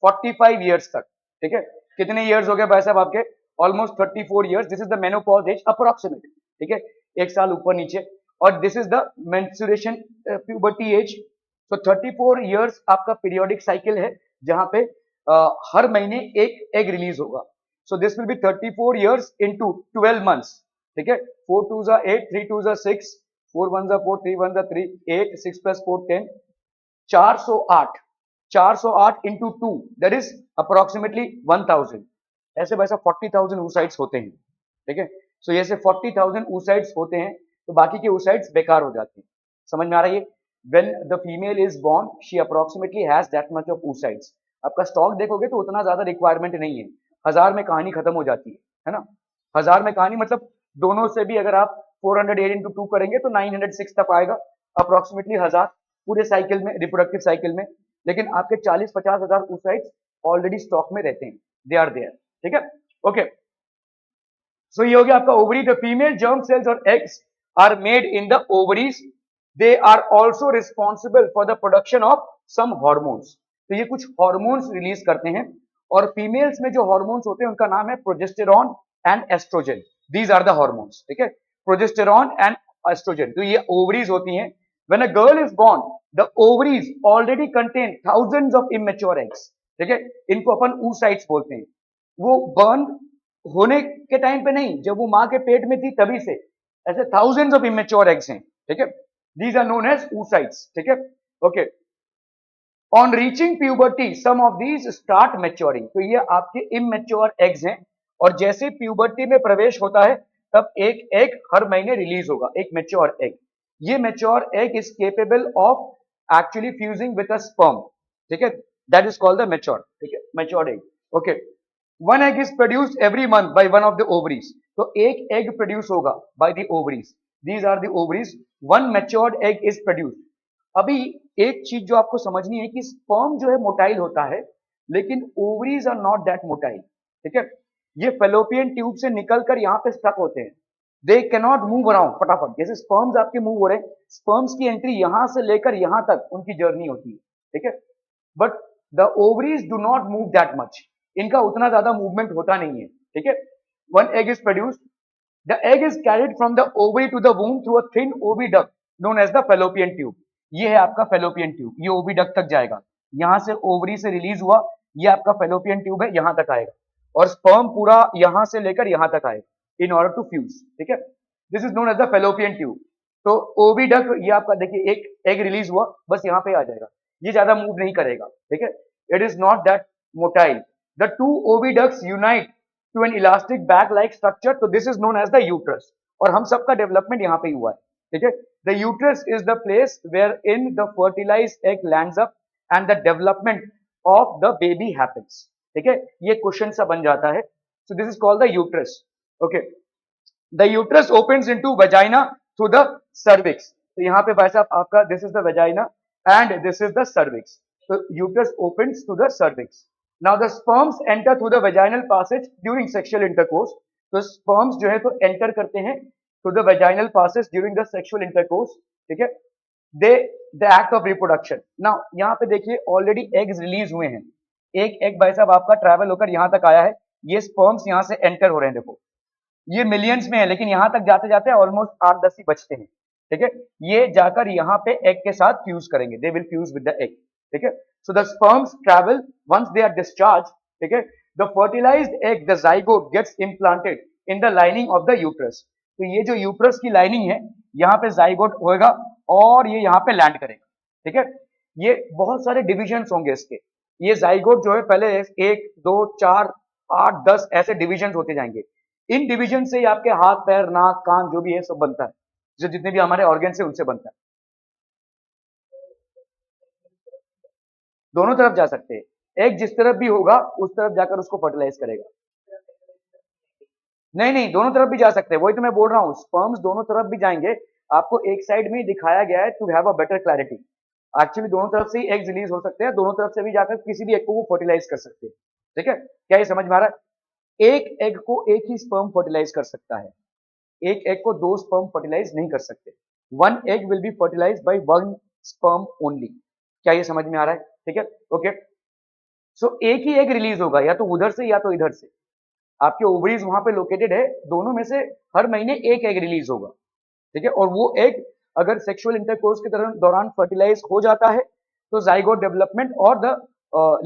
45 ईयर्स तक. ठीक है. कितने ईयर्स हो गए भाई साहब आपके? Almost 34 years. This is the menopause age approximate. ठीक है. एक साल ऊपर नीचे. और this is the menstruation puberty age. तो 34 ईयर्स आपका पीरियोडिक साइकिल है जहां पे हर महीने एक एग रिलीज होगा. So this will be 34 years into 12 months. ठीक है. 4 2 जा 8, 3 2 जा 6, 4 1 जा 4, 3 1 जा 3, 8, 6 plus 4 10, 408. 408 into 2 that is approximately 1000. ऐसे वैसा 40,000 oocytes होते हैं. ठीक है. सो ये से 40,000 oocytes होते हैं तो बाकी के oocytes बेकार हो जाते हैं. समझ में आ रही है? When the female is born, she approximately has that much of oocytes. आपका स्टॉक देखोगे तो उतना ज्यादा रिक्वायरमेंट नहीं है. 1000 में कहानी खत्म हो जाती है ना? 1000 में कहानी मतलब दोनों से भी अगर आप 408 इंटू 2 करेंगे तो 906 तक आएगा अप्रोक्सीमेटली 1000 पूरे साइकिल में, रिप्रोडक्टिव साइकिल में. लेकिन आपके 40-50 हजार oocytes ऑलरेडी स्टॉक में रहते हैं. They are there. ठीक है. ओके. सो ये हो गया आपका ovary. The female germ cells और eggs are made in the ovaries. They are also responsible for the production of some hormones. तो ये कुछ हॉर्मोन्स रिलीज करते हैं और फीमेल्स में जो हॉर्मोन्स होते हैं उनका नाम है progesterone and estrogen. These are the hormones. ठीक है. Progesterone and estrogen. तो ये ओवरीज होती हैं. When a girl is born, the ovaries already contain thousands of immature eggs. ठीक है. इनको अपन oocytes बोलते हैं. वो बर्न होने के टाइम पे नहीं, जब वो माँ के पेट में थी तभी से ऐसे thousands of immature eggs हैं. ठीक है. These are known as oocytes. ठीक है. Okay. On reaching puberty, some of these start maturing. तो ये आपके immature eggs हैं और जैसे प्यूबर्टी में प्रवेश होता है तब एक एग हर महीने रिलीज होगा, एक मेच्योर एग. ये mature egg is capable of actually fusing with a sperm. ठीक है. That is called the mature. ठीक है. Mature egg. Okay. One egg is produced every month by one of the ovaries. तो एक egg produce होगा by the ovaries. These are the ovaries. One matured egg is produced. अभी एक चीज जो आपको समझनी है कि स्पर्म जो है मोटाइल होता है लेकिन ovaries are not that motile. ठीक है. ये फेलोपियन ट्यूब से निकलकर यहाँ पे स्टक होते हैं. दे कैनॉट मूव अराउंड फटाफट. जैसे स्पर्म्स आपके मूव हो रहे हैं, स्पर्म्स की एंट्री यहां से लेकर यहां तक उनकी जर्नी होती है. ठीक है. But the ovaries do not move that much. इनका उतना ज्यादा मूवमेंट होता नहीं है. ठीक है. One egg is produced. The egg is carried from the ovary to the womb through a thin oviduct known as the fallopian tube. ये है आपका फेलोपियन ट्यूब. ये ओविडक्ट तक जाएगा. यहां से ओवरी से रिलीज हुआ, ये आपका फेलोपियन ट्यूब है, यहां तक आएगा और स्पर्म पूरा यहां से लेकर यहां तक आएगा इन ऑर्डर टू फ्यूज. ठीक है. This is known as the fallopian tube. तो ओविडक्ट ये आपका देखिए एक एग रिलीज हुआ, बस यहाँ पे आ जाएगा, ये ज्यादा मूव नहीं करेगा. ठीक है. It is not that motile. The two oviducts unite to an elastic bag like structure. तो this is known as the uterus. और हम सबका डेवलपमेंट यहाँ पे हुआ है. ठीक है. The uterus is the place where in the fertilised egg lands up and the development of the baby happens. ठीक है. ये क्वेश्चन सा बन जाता है. So this is called the uterus. Okay. The uterus opens into vagina through the cervix. तो यहाँ पे भाई साहब आपका this is the vagina and this is the cervix. तो uterus opens to the cervix. Now the sperms enter through the vaginal passage during sexual intercourse. तो sperms जो है तो एंटर करते हैं through the vaginal passage during the sexual intercourse. ठीक है. They the act of reproduction. Now यहाँ पे देखिए ऑलरेडी एग्स रिलीज हुए हैं. एक एग भाई साहब आपका ट्रैवल होकर यहां तक आया है. ये स्पर्म्स यहां से एंटर हो रहे हैं. देखो ये मिलियंस में है लेकिन यहां तक जाते जाते ऑलमोस्ट 8-10 ही बचते हैं. ठीक है. ये जाकर यहाँ पे एग के साथ फ्यूज करेंगे. They will fuse with the egg. ठीक है. So the sperms travel once they are discharge. ठीक है. The fertilised egg the zygote gets implanted in the lining of the uterus. तो ये जो यूट्रस की लाइनिंग है यहाँ पे जाइगोट होएगा और ये यहाँ पे लैंड करेगा. ठीक है. ये बहुत सारे डिविजन होंगे इसके. ये जाइगोट जो है पहले 1 2 4 8 10 ऐसे डिविजन होते जाएंगे. इन डिवीजन से ही आपके हाथ पैर नाक कान जो भी है सब बनता है, जो जितने भी हमारे ऑर्गन है उनसे बनता है। दोनों तरफ जा सकते हैं, एक जिस तरफ भी होगा उस तरफ जाकर उसको फर्टिलाइज करेगा। नहीं नहीं, दोनों तरफ भी जा सकते हैं, वही तो मैं बोल रहा हूँ, स्पर्म्स दोनों तरफ भी जाएंगे। आपको एक साइड में ही दिखाया गया है to have a better clarity. Actually दोनों तरफ से ही एग रिलीज हो सकते हैं, दोनों तरफ से भी जाकर किसी भी एग को वो फर्टिलाइज कर सकते हैं। ठीक है, क्या ये समझ में आ रहा है? एक एग को एक ही स्पर्म फर्टिलाइज कर सकता है, एक एग को दो स्पर्म फर्टिलाइज नहीं कर सकते। One egg will be fertilise by one sperm only. क्या ये समझ में आ रहा है? ठीक है, ओके। सो एक ही एग रिलीज होगा, या तो उधर से या तो इधर से। आपके ओवरीज वहां पे लोकेटेड है, दोनों में से हर महीने एक एग रिलीज होगा। ठीक है, और वो एग अगर सेक्सुअल इंटरकोर्स के दौरान फर्टिलाइज हो जाता है तो जाइगोट डेवलपमेंट और द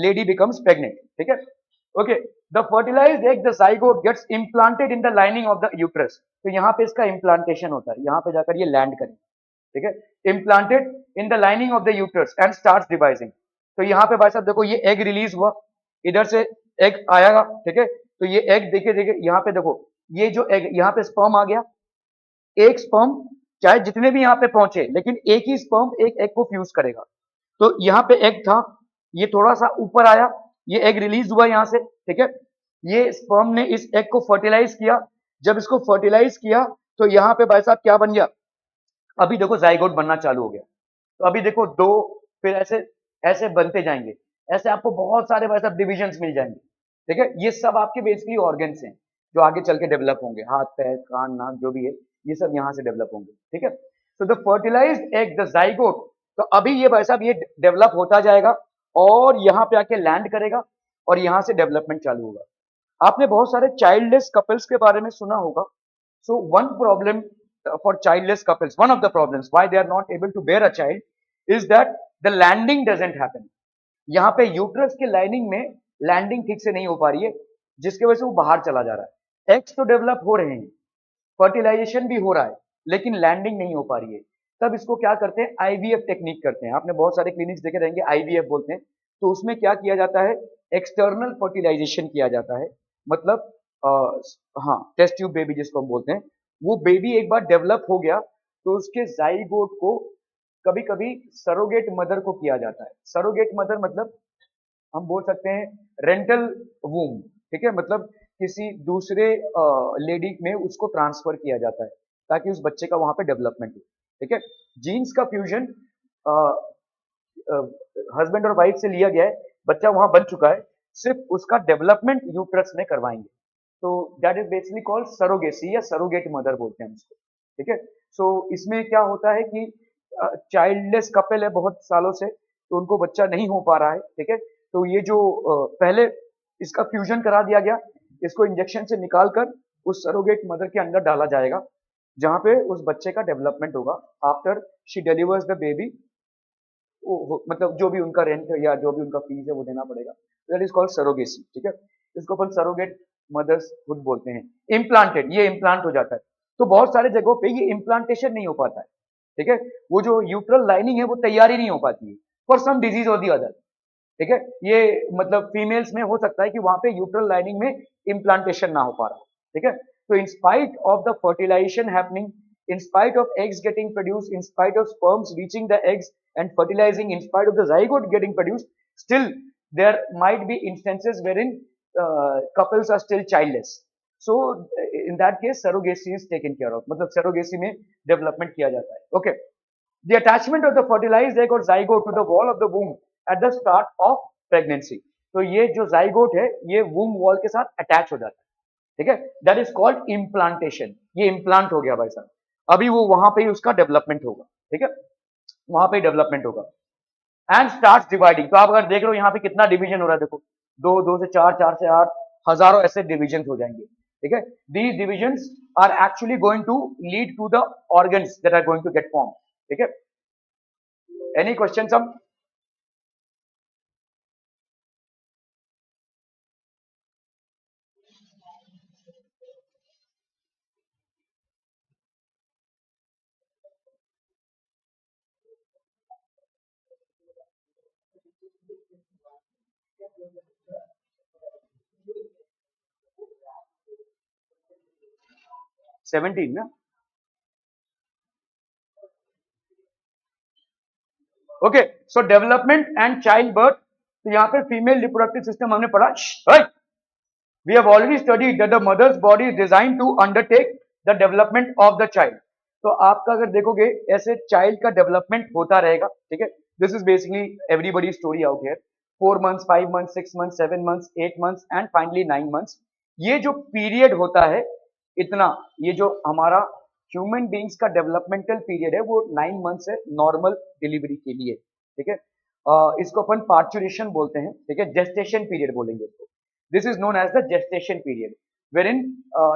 लेडी बिकम्स प्रेग्नेंट। ठीक है, okay. The fertilised egg, the zygote gets implanted in the lining of the uterus. तो यहाँ पे इसका इम्प्लांटेशन होता है, यहाँ पे जाकर ये लैंड करें। ठीक है, implanted in the lining of the uterus and starts devising. तो यहाँ पे भाई साहब देखो, ये एग रिलीज हुआ, इधर से एग आएगा। ठीक है, तो ये एग देखिए देखिए यहाँ पे देखो, ये जो एग यहाँ पे स्पर्म आ गया, एक स्पर्म चाहे जितने भी यहाँ पे पहुंचे, लेकिन एक ही स्पर्म एक एग को फ्यूज करेगा। तो यहाँ पे एग था, ये थोड़ा सा ऊपर आया, ये एग रिलीज हुआ यहाँ से। ठीक है, ये स्पर्म ने इस एग को फर्टिलाइज किया। जब इसको फर्टिलाइज किया तो यहाँ पे भाई साहब क्या बन गया? अभी देखो जाइगोट बनना चालू हो गया। तो अभी देखो दो, फिर ऐसे ऐसे बनते जाएंगे, ऐसे आपको बहुत सारे भाई साहब डिविजन्स मिल जाएंगे। ठीक है, ये सब आपके बेसिकली ऑर्गन्स हैं जो आगे चल के डेवलप होंगे, हाथ पैर कान नाक जो भी है, ये सब यहाँ से डेवलप होंगे। ठीक है, तो the fertilised egg, the zygote, तो अभी ये भाई साहब ये डेवलप होता जाएगा और यहाँ पे आके लैंड करेगा और यहाँ से डेवलपमेंट चालू होगा। आपने बहुत सारे चाइल्डलेस कपल्स के बारे में सुना होगा। So one problem for childless couples, one of the problems why they are not able to bear a child is that the landing doesn't happen. यहाँ पे यूट्रस के लाइनिंग में लैंडिंग ठीक से नहीं हो पा रही है, जिसकी वजह से वो बाहर चला जा रहा है। एग्स तो डेवलप हो रहे हैं, फर्टिलाइजेशन भी हो रहा है, लेकिन लैंडिंग नहीं हो पा रही है। तब इसको क्या करते हैं? आईवीएफ टेक्निक करते हैं। आपने बहुत सारे क्लिनिक्स देखे रहेंगे, आईवीएफ बोलते हैं। तो उसमें क्या किया जाता है? एक्सटर्नल फर्टिलाइजेशन किया जाता है। मतलब आ, हाँ, टेस्ट ट्यूब बेबी जिसको हम बोलते हैं, वो बेबी एक बार डेवलप हो गया तो उसके जाइगोट को कभी कभी सरोगेट मदर को किया जाता है। सरोगेट मदर मतलब हम बोल सकते हैं रेंटल वूम। ठीक है, मतलब किसी दूसरे लेडी में उसको ट्रांसफर किया जाता है ताकि उस बच्चे का वहां पे डेवलपमेंट हो। ठीक है, जीन्स का फ्यूजन हस्बैंड और वाइफ से लिया गया है, बच्चा वहां बन चुका है, सिर्फ उसका डेवलपमेंट यूट्रस में करवाएंगे। तो that is basically called surrogacy या सरोगेट मदर बोलते हैं उसको। ठीक है, सो इसमें क्या होता है कि चाइल्डलेस कपल है बहुत सालों से, तो उनको बच्चा नहीं हो पा रहा है। ठीक है, तो ये जो पहले इसका फ्यूजन करा दिया गया, इसको इंजेक्शन से निकालकर उस सरोगेट मदर के अंदर डाला जाएगा, जहां पे उस बच्चे का डेवलपमेंट होगा। After she delivers the baby, मतलब जो भी उनका रेंट या जो भी उनका फीस है वो देना पड़ेगा। That is called surrogacy. ठीक है, इसको अपन सरोगेट मदर्स खुद बोलते हैं। इम्प्लांटेड, ये इम्प्लांट हो जाता है। तो बहुत सारे जगहों पे ये इम्प्लांटेशन नहीं हो पाता है। ठीक है, वो जो यूट्रल लाइनिंग है वो तैयारी नहीं हो पाती है फॉर सम डिजीज और दी अदर। ठीक है, ये मतलब फीमेल्स में हो सकता है कि वहां पे यूट्रल लाइनिंग में इम्प्लांटेशन ना हो पा रहा। ठीक है, तो in spite of the fertilisation happening, in spite of eggs getting produced, in spite of sperms reaching the eggs and fertilizing, in spite of the zygote getting produced, still there might be instances wherein couples are still childless. So in that case surrogacy is taken care of, मतलब surrogacy में development किया जाता है। Okay, the attachment of the fertilized egg or zygote to the wall of the womb at the start of pregnancy. तो ये जो zygote है ये womb wall के साथ attach हो जाता है। ठीक है, दैट इज कॉल्ड इम्प्लांटेशन। ये इम्प्लांट हो गया भाई साहब, अभी वो वहां पे ही उसका डेवलपमेंट होगा। ठीक है, वहां पे डेवलपमेंट होगा एंड स्टार्ट डिवाइडिंग। तो आप अगर देख रहे हो यहाँ पे कितना डिवीजन हो रहा है, देखो दो, दो से चार, चार से आठ, हजारों ऐसे डिविजन हो जाएंगे। ठीक है, these divisions are actually going to lead to the organs that are going to get form. ठीक है, एनी क्वेश्चन? सम 17 ना? Okay, so development and child birth, तो यहाँ पे फीमेल रिप्रोडक्टिव सिस्टम हमने पढ़ा. We have already studied that the mother's body is designed to undertake the development of the child. तो आपका अगर देखोगे ऐसे चाइल्ड का डेवलपमेंट होता रहेगा, ठीक है. This is basically everybody story out here. 4 months, 5 months, 6 months, 7 months, 8 months and finally 9 months. ये जो पीरियड होता है इतना, ये जो हमारा ह्यूमन बींग्स का डेवलपमेंटल पीरियड है वो 9 months है नॉर्मल डिलीवरी के लिए, ठीक है. इसको अपन पार्चुरेशन बोलते हैं, ठीक है, जेस्टेशन पीरियड बोलेंगे इसको. This is known as the gestation period, wherein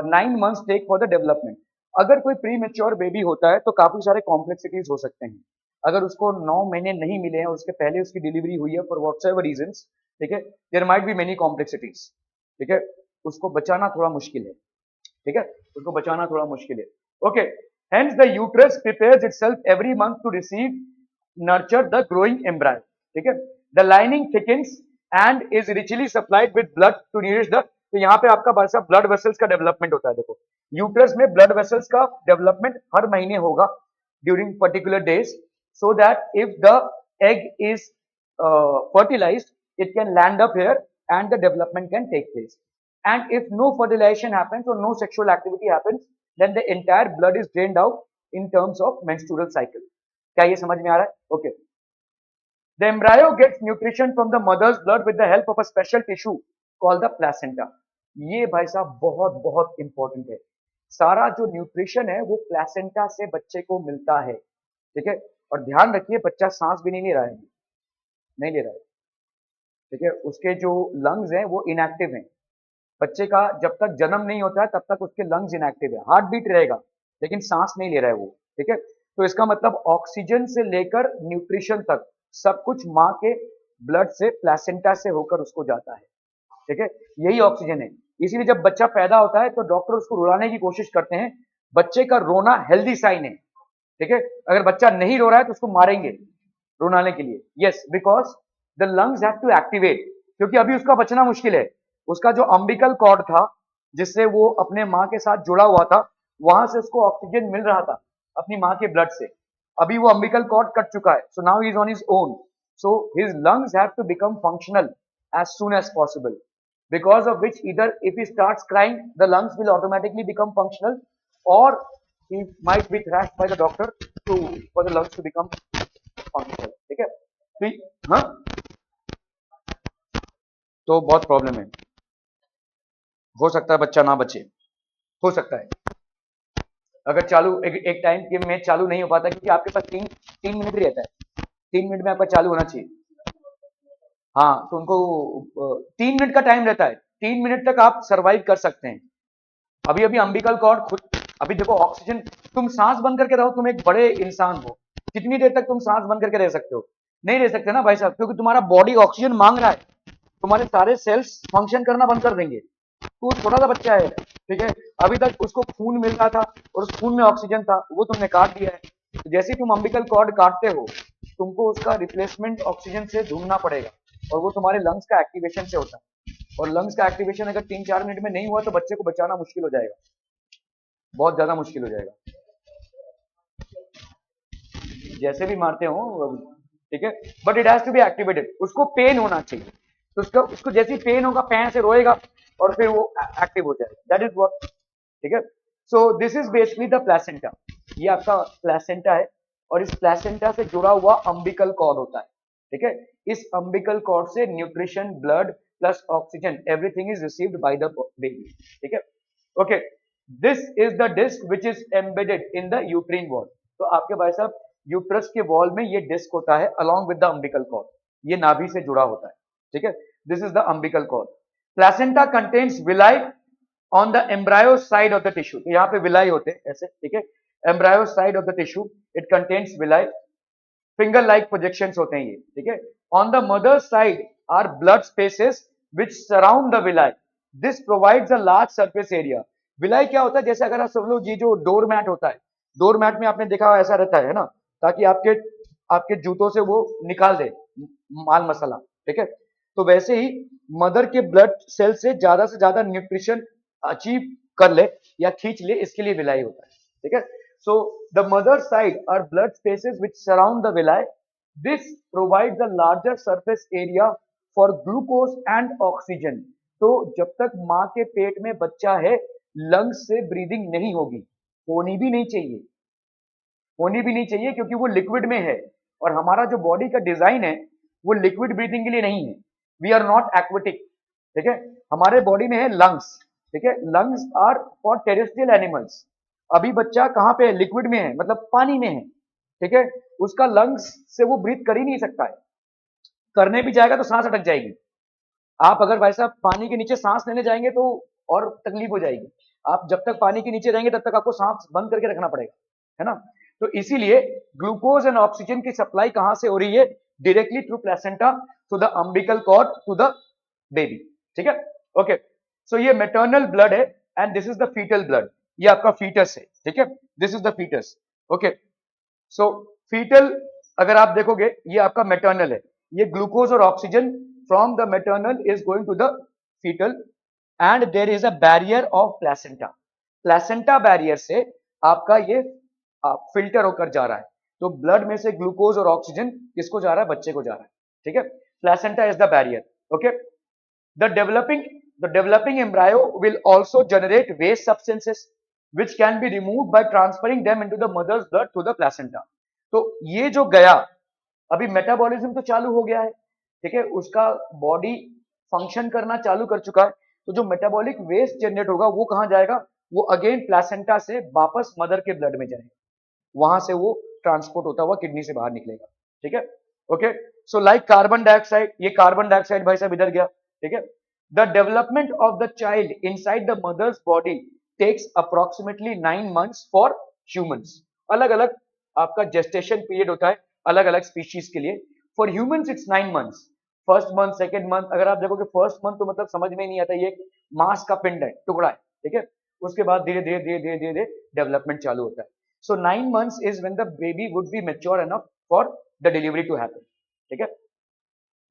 9 months take for the development. अगर कोई प्री मेच्योर बेबी होता है तो काफी सारे कॉम्प्लेक्सिटीज हो सकते हैं. अगर उसको 9 महीने नहीं मिले हैं, उसके पहले उसकी डिलीवरी हुई है फॉर व्हाटसएवर रीजंस, ठीक है, there might be many complexities, ठीक है. उसको बचाना थोड़ा मुश्किल है, ठीक है, उसको बचाना थोड़ा मुश्किल है. Okay, hence the uterus prepares itself every month to receive nurture the growing embryo, ठीक है. The lining thickens and is richly supplied with blood to nourish the, तो यहाँ पे आपका भाई साहब ब्लड वेसल्स का डेवलपमेंट होता है. देखो यूट्रस में ब्लड वेसल्स का डेवलपमेंट हर महीने होगा during particular days, so that if the egg is fertilized it can land up here and the development can take place. And if no fertilization happens or no sexual activity happens, then the entire blood is drained out in terms of menstrual cycle. क्या ये समझ में आ रहा है? Okay. The embryo gets nutrition from the mother's blood with the help of a special tissue called the placenta. ये भाई साहब बहुत बहुत इंपॉर्टेंट है. सारा जो न्यूट्रिशन है वो प्लेसेंटा से बच्चे को मिलता है, ठीक है. और ध्यान रखिए बच्चा सांस भी नहीं ले रहा है, नहीं ले रहा है, ठीक है. उसके जो लंग्स हैं वो इनएक्टिव हैं. बच्चे का जब तक जन्म नहीं होता है तब तक उसके लंग्स इनएक्टिव है. हार्ट बीट रहेगा लेकिन सांस नहीं ले रहा है वो, ठीक है. तो इसका मतलब ऑक्सीजन से लेकर न्यूट्रिशन तक सब कुछ माँ के ब्लड से प्लेसेंटा से होकर उसको जाता है, ठीक है. यही ऑक्सीजन है. इसीलिए जब बच्चा पैदा होता है तो डॉक्टर उसको रुलाने की कोशिश करते हैं. बच्चे का रोना हेल्दी साइन है, ठीक है. अगर बच्चा नहीं रो रहा है तो उसको मारेंगे रुलाने के लिए. Yes, because the lungs have to activate, क्योंकि अभी उसका बचना मुश्किल है. उसका जो अम्बिकल कॉर्ड था जिससे वो अपने माँ के साथ जुड़ा हुआ था, वहां से उसको ऑक्सीजन मिल रहा था अपनी माँ के ब्लड से. अभी वो अम्बिकल कॉर्ड कट चुका है, so now he is on his own. So his lungs have to become functional as soon as possible, because of which either if he starts crying the lungs will automatically become functional, or he might be thrashed by the doctor to for the lungs to become functional, ठीक है. तो हाँ, तो बहुत problem है. हो सकता है बच्चा ना बचे, हो सकता है. अगर चालू एक टाइम के में चालू नहीं हो पाता क्योंकि आपके पास 3 मिनट ही रहता है. 3 मिनट में आपका चालू होना चाहिए. हाँ, तो उनको 3 मिनट का टाइम रहता है. 3 मिनट तक आप सरवाइव कर सकते हैं. अभी अभी अम्बिकल कॉर्ड खुद, अभी देखो ऑक्सीजन, तुम सांस बंद करके रहो, तुम एक बड़े इंसान हो, कितनी देर तक तुम सांस बंद करके रह सकते हो? नहीं रह सकते ना भाई साहब, क्योंकि तुम्हारा बॉडी ऑक्सीजन मांग रहा है. तुम्हारे सारे सेल्स फंक्शन करना बंद कर देंगे. तो छोटा सा बच्चा है, ठीक है, अभी तक उसको खून मिल रहा था और उस खून में ऑक्सीजन था, वो तुमने काट दिया है. तो जैसे ही तुम अम्बिकल कॉर्ड काटते हो तुमको उसका रिप्लेसमेंट ऑक्सीजन से ढूंढना पड़ेगा, और वो तुम्हारे लंग्स का एक्टिवेशन से होता है. और लंग्स का एक्टिवेशन अगर 3-4 मिनट में नहीं हुआ तो बच्चे को बचाना मुश्किल हो जाएगा, बहुत ज्यादा मुश्किल हो जाएगा. जैसे भी मारते हो, ठीक है, but it has to be activated. उसको पेन होना चाहिए, तो उसको जैसे ही पेन होगा पैन से रोएगा और फिर वो एक्टिव हो जाएगा. दैट इज व्हाट, ठीक है. So this is basically the placenta. ये आपका प्लेसेंटा है और इस प्लेसेंटा से जुड़ा हुआ अम्बिकल कॉर्ड होता है, ठीक है. इस अम्बिकल कॉर्ड से nutrition, blood plus oxygen, everything is received by the baby, ठीक है. Okay, this is the disc which is embedded in the uterine wall. तो आपके भाई साहब यूट्रस के वॉल में ये डिस्क होता है along with the umbilical cord. ये नाभि से जुड़ा होता है, ठीक है. This is the umbilical cord. Placenta contains villi on the embryo side of the tissue. तो यहाँ पे विलाई होते हैं ऐसे, ठीक है. Embryo side of the tissue it contains villi. Finger like projections होते हैं ये, ठीक है. On the mother side are blood spaces which surround the villi. This provides a large surface area. Villi क्या होता है, जैसे अगर आप सब लोग ये जो डोर मैट होता है, डोर मैट में आपने देखा ऐसा रहता है ना, ताकि आपके आपके जूतों से वो निकाल दे माल मसाला, ठीक है. तो वैसे ही मदर के ब्लड सेल से ज्यादा न्यूट्रिशन अचीव कर ले या खींच ले, इसके लिए विलाई होता है, ठीक है। So the mother side are blood spaces which surround the villi, this provides a larger surface area for glucose and oxygen. तो जब तक माँ के पेट में बच्चा है, लंग्स से ब्रीदिंग नहीं होगी, होनी भी नहीं चाहिए, होनी भी नहीं चाहिए, क्योंकि वो लिक्विड में है और हमारा जो बॉडी का डिजाइन है वो लिक्विड ब्रीथिंग के लिए नहीं है। वी आर नॉट एक्वेटिक, ठीक है। हमारे बॉडी में है लंग्स, ठीक है। Lungs are for terrestrial animals. अभी बच्चा कहाँ पे है? लिक्विड में है, मतलब पानी में है, ठीक है। उसका लंग्स से वो ब्रीथ कर ही नहीं सकता है, करने भी जाएगा तो सांस अटक जाएगी। आप अगर भाई साहब पानी के नीचे सांस लेने जाएंगे तो और तकलीफ हो जाएगी। आप जब तक पानी के नीचे रहेंगे तब तक आपको सांस बंद करके रखना पड़ेगा, है ना। तो इसीलिए ग्लूकोज एंड ऑक्सीजन की सप्लाई कहां से हो रही है? Directly through placenta to the umbilical cord to the baby, ठीक है। ओके, सो ये मेटर्नल ब्लड है and this is the foetal blood. ये आपका फीटस है, ठीक है। This is the foetus. Okay, so foetal अगर आप देखोगे ये आपका मेटर्नल है। ये ग्लूकोज और oxygen from the maternal is going to the foetal and there is a barrier of placenta. Placenta barrier से आपका ये फिल्टर होकर जा रहा है। तो ब्लड में से ग्लूकोज और ऑक्सीजन किसको जा रहा है? बच्चे को जा रहा है, ठीक है। Placenta is the barrier. Okay, the developing embryo will also generate waste substances which can be removed by transferring them into the mother's blood through the placenta। तो ये जो गया, अभी मेटाबॉलिज्म तो चालू हो गया है, ठीक है, उसका बॉडी फंक्शन करना चालू कर चुका है। तो जो मेटाबॉलिक वेस्ट जनरेट होगा वो कहां जाएगा? वो अगेन प्लेसेंटा से वापस मदर के ब्लड में जाएगा, वहां से वो ट्रांसपोर्ट होता हुआ किडनी से बाहर निकलेगा, ठीक है। Okay, so like carbon dioxide, ये कार्बन डाइऑक्साइड भाई साहब इधर गया, ठीक है। The development of the child inside the mother's body takes approximately 9 months for humans. अलग अलग आपका जेस्टेशन पीरियड होता है अलग अलग स्पीशीज के लिए। For humans it's 9 months। First month, second month, अगर आप देखोगे फर्स्ट मंथ तो मतलब समझ में नहीं आता, ये मांस का पिंड है, टुकड़ा है, ठीक है। उसके बाद धीरे धीरे धीरे धीरे धीरे डेवलपमेंट चालू होता है। So 9 months is when the baby would be mature enough for the delivery to happen. ठीक है?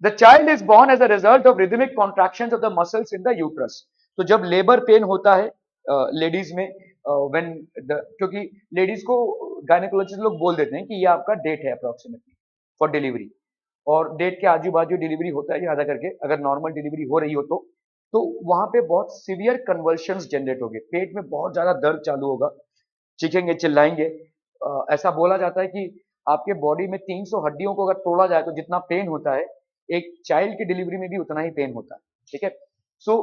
The child is born as a result of rhythmic contractions of the muscles in the uterus. तो जब labour pain होता है ladies में, when क्योंकि ladies को gynaecologist लोग बोल देते हैं कि ये आपका डेट है अप्रोक्सीमेटली फॉर डिलीवरी, और डेट के आजू बाजू डिलीवरी होता है ज्यादा करके, अगर नॉर्मल डिलीवरी हो रही हो तो वहां पे बहुत सीवियर कन्वर्शंस जनरेट होंगे, पेट में बहुत ज्यादा दर्द चालू होगा, चीखेंगे, चिल्लाएंगे। ऐसा बोला जाता है कि आपके बॉडी में 300 हड्डियों को अगर तोड़ा जाए तो जितना पेन होता है, एक चाइल्ड की डिलीवरी में भी उतना ही पेन होता है, ठीक है। सो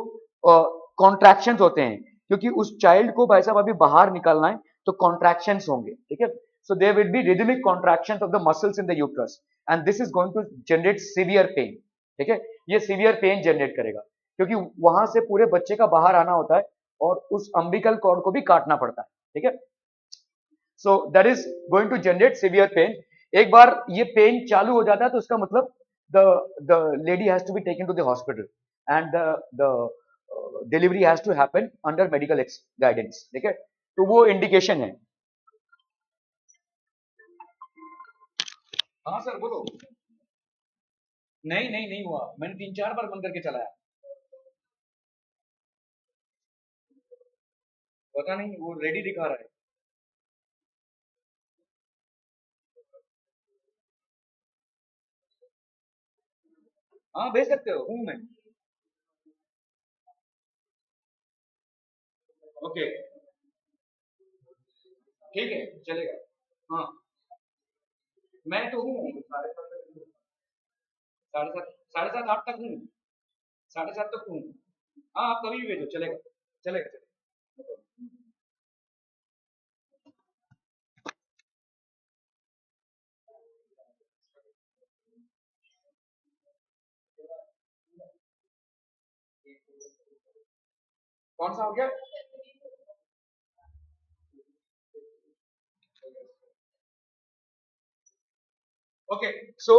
कॉन्ट्रैक्शंस होते हैं, क्योंकि उस चाइल्ड को भाई साहब अभी बाहर निकालना है तो कॉन्ट्रैक्शंस होंगे, ठीक है। So there will be rhythmic contractions of the muscles in the uterus and this is going to generate severe pain, ठीक है। ये सीवियर पेन जनरेट करेगा, क्योंकि वहां से पूरे बच्चे का बाहर आना होता है और उस अम्बिकल कॉर्ड को भी काटना पड़ता है, ठीक है। So that is going to generate severe pain. एक बार ये पेन चालू हो जाता है तो उसका मतलब the lady has to be taken to the hospital and the delivery has to happen under medical guidance, ठीक है। तो वो इंडिकेशन है। हाँ सर बोलो। नहीं नहीं नहीं हुआ, मैंने 3-4 बार बंद करके चलाया, पता नहीं वो रेडी दिखा रहा है। हाँ भेज सकते हो, हूँ मैं। ओके, ठीक है, चलेगा। हाँ, मैं तो हूँ 7:30 तक हूँ। 7:30, 7:30, 8 तक हूँ, 7:30 तक हूँ। हाँ आप कभी भी भेजो, चलेगा, चलेगा चलेगा। कौन सा हो गया? Okay, so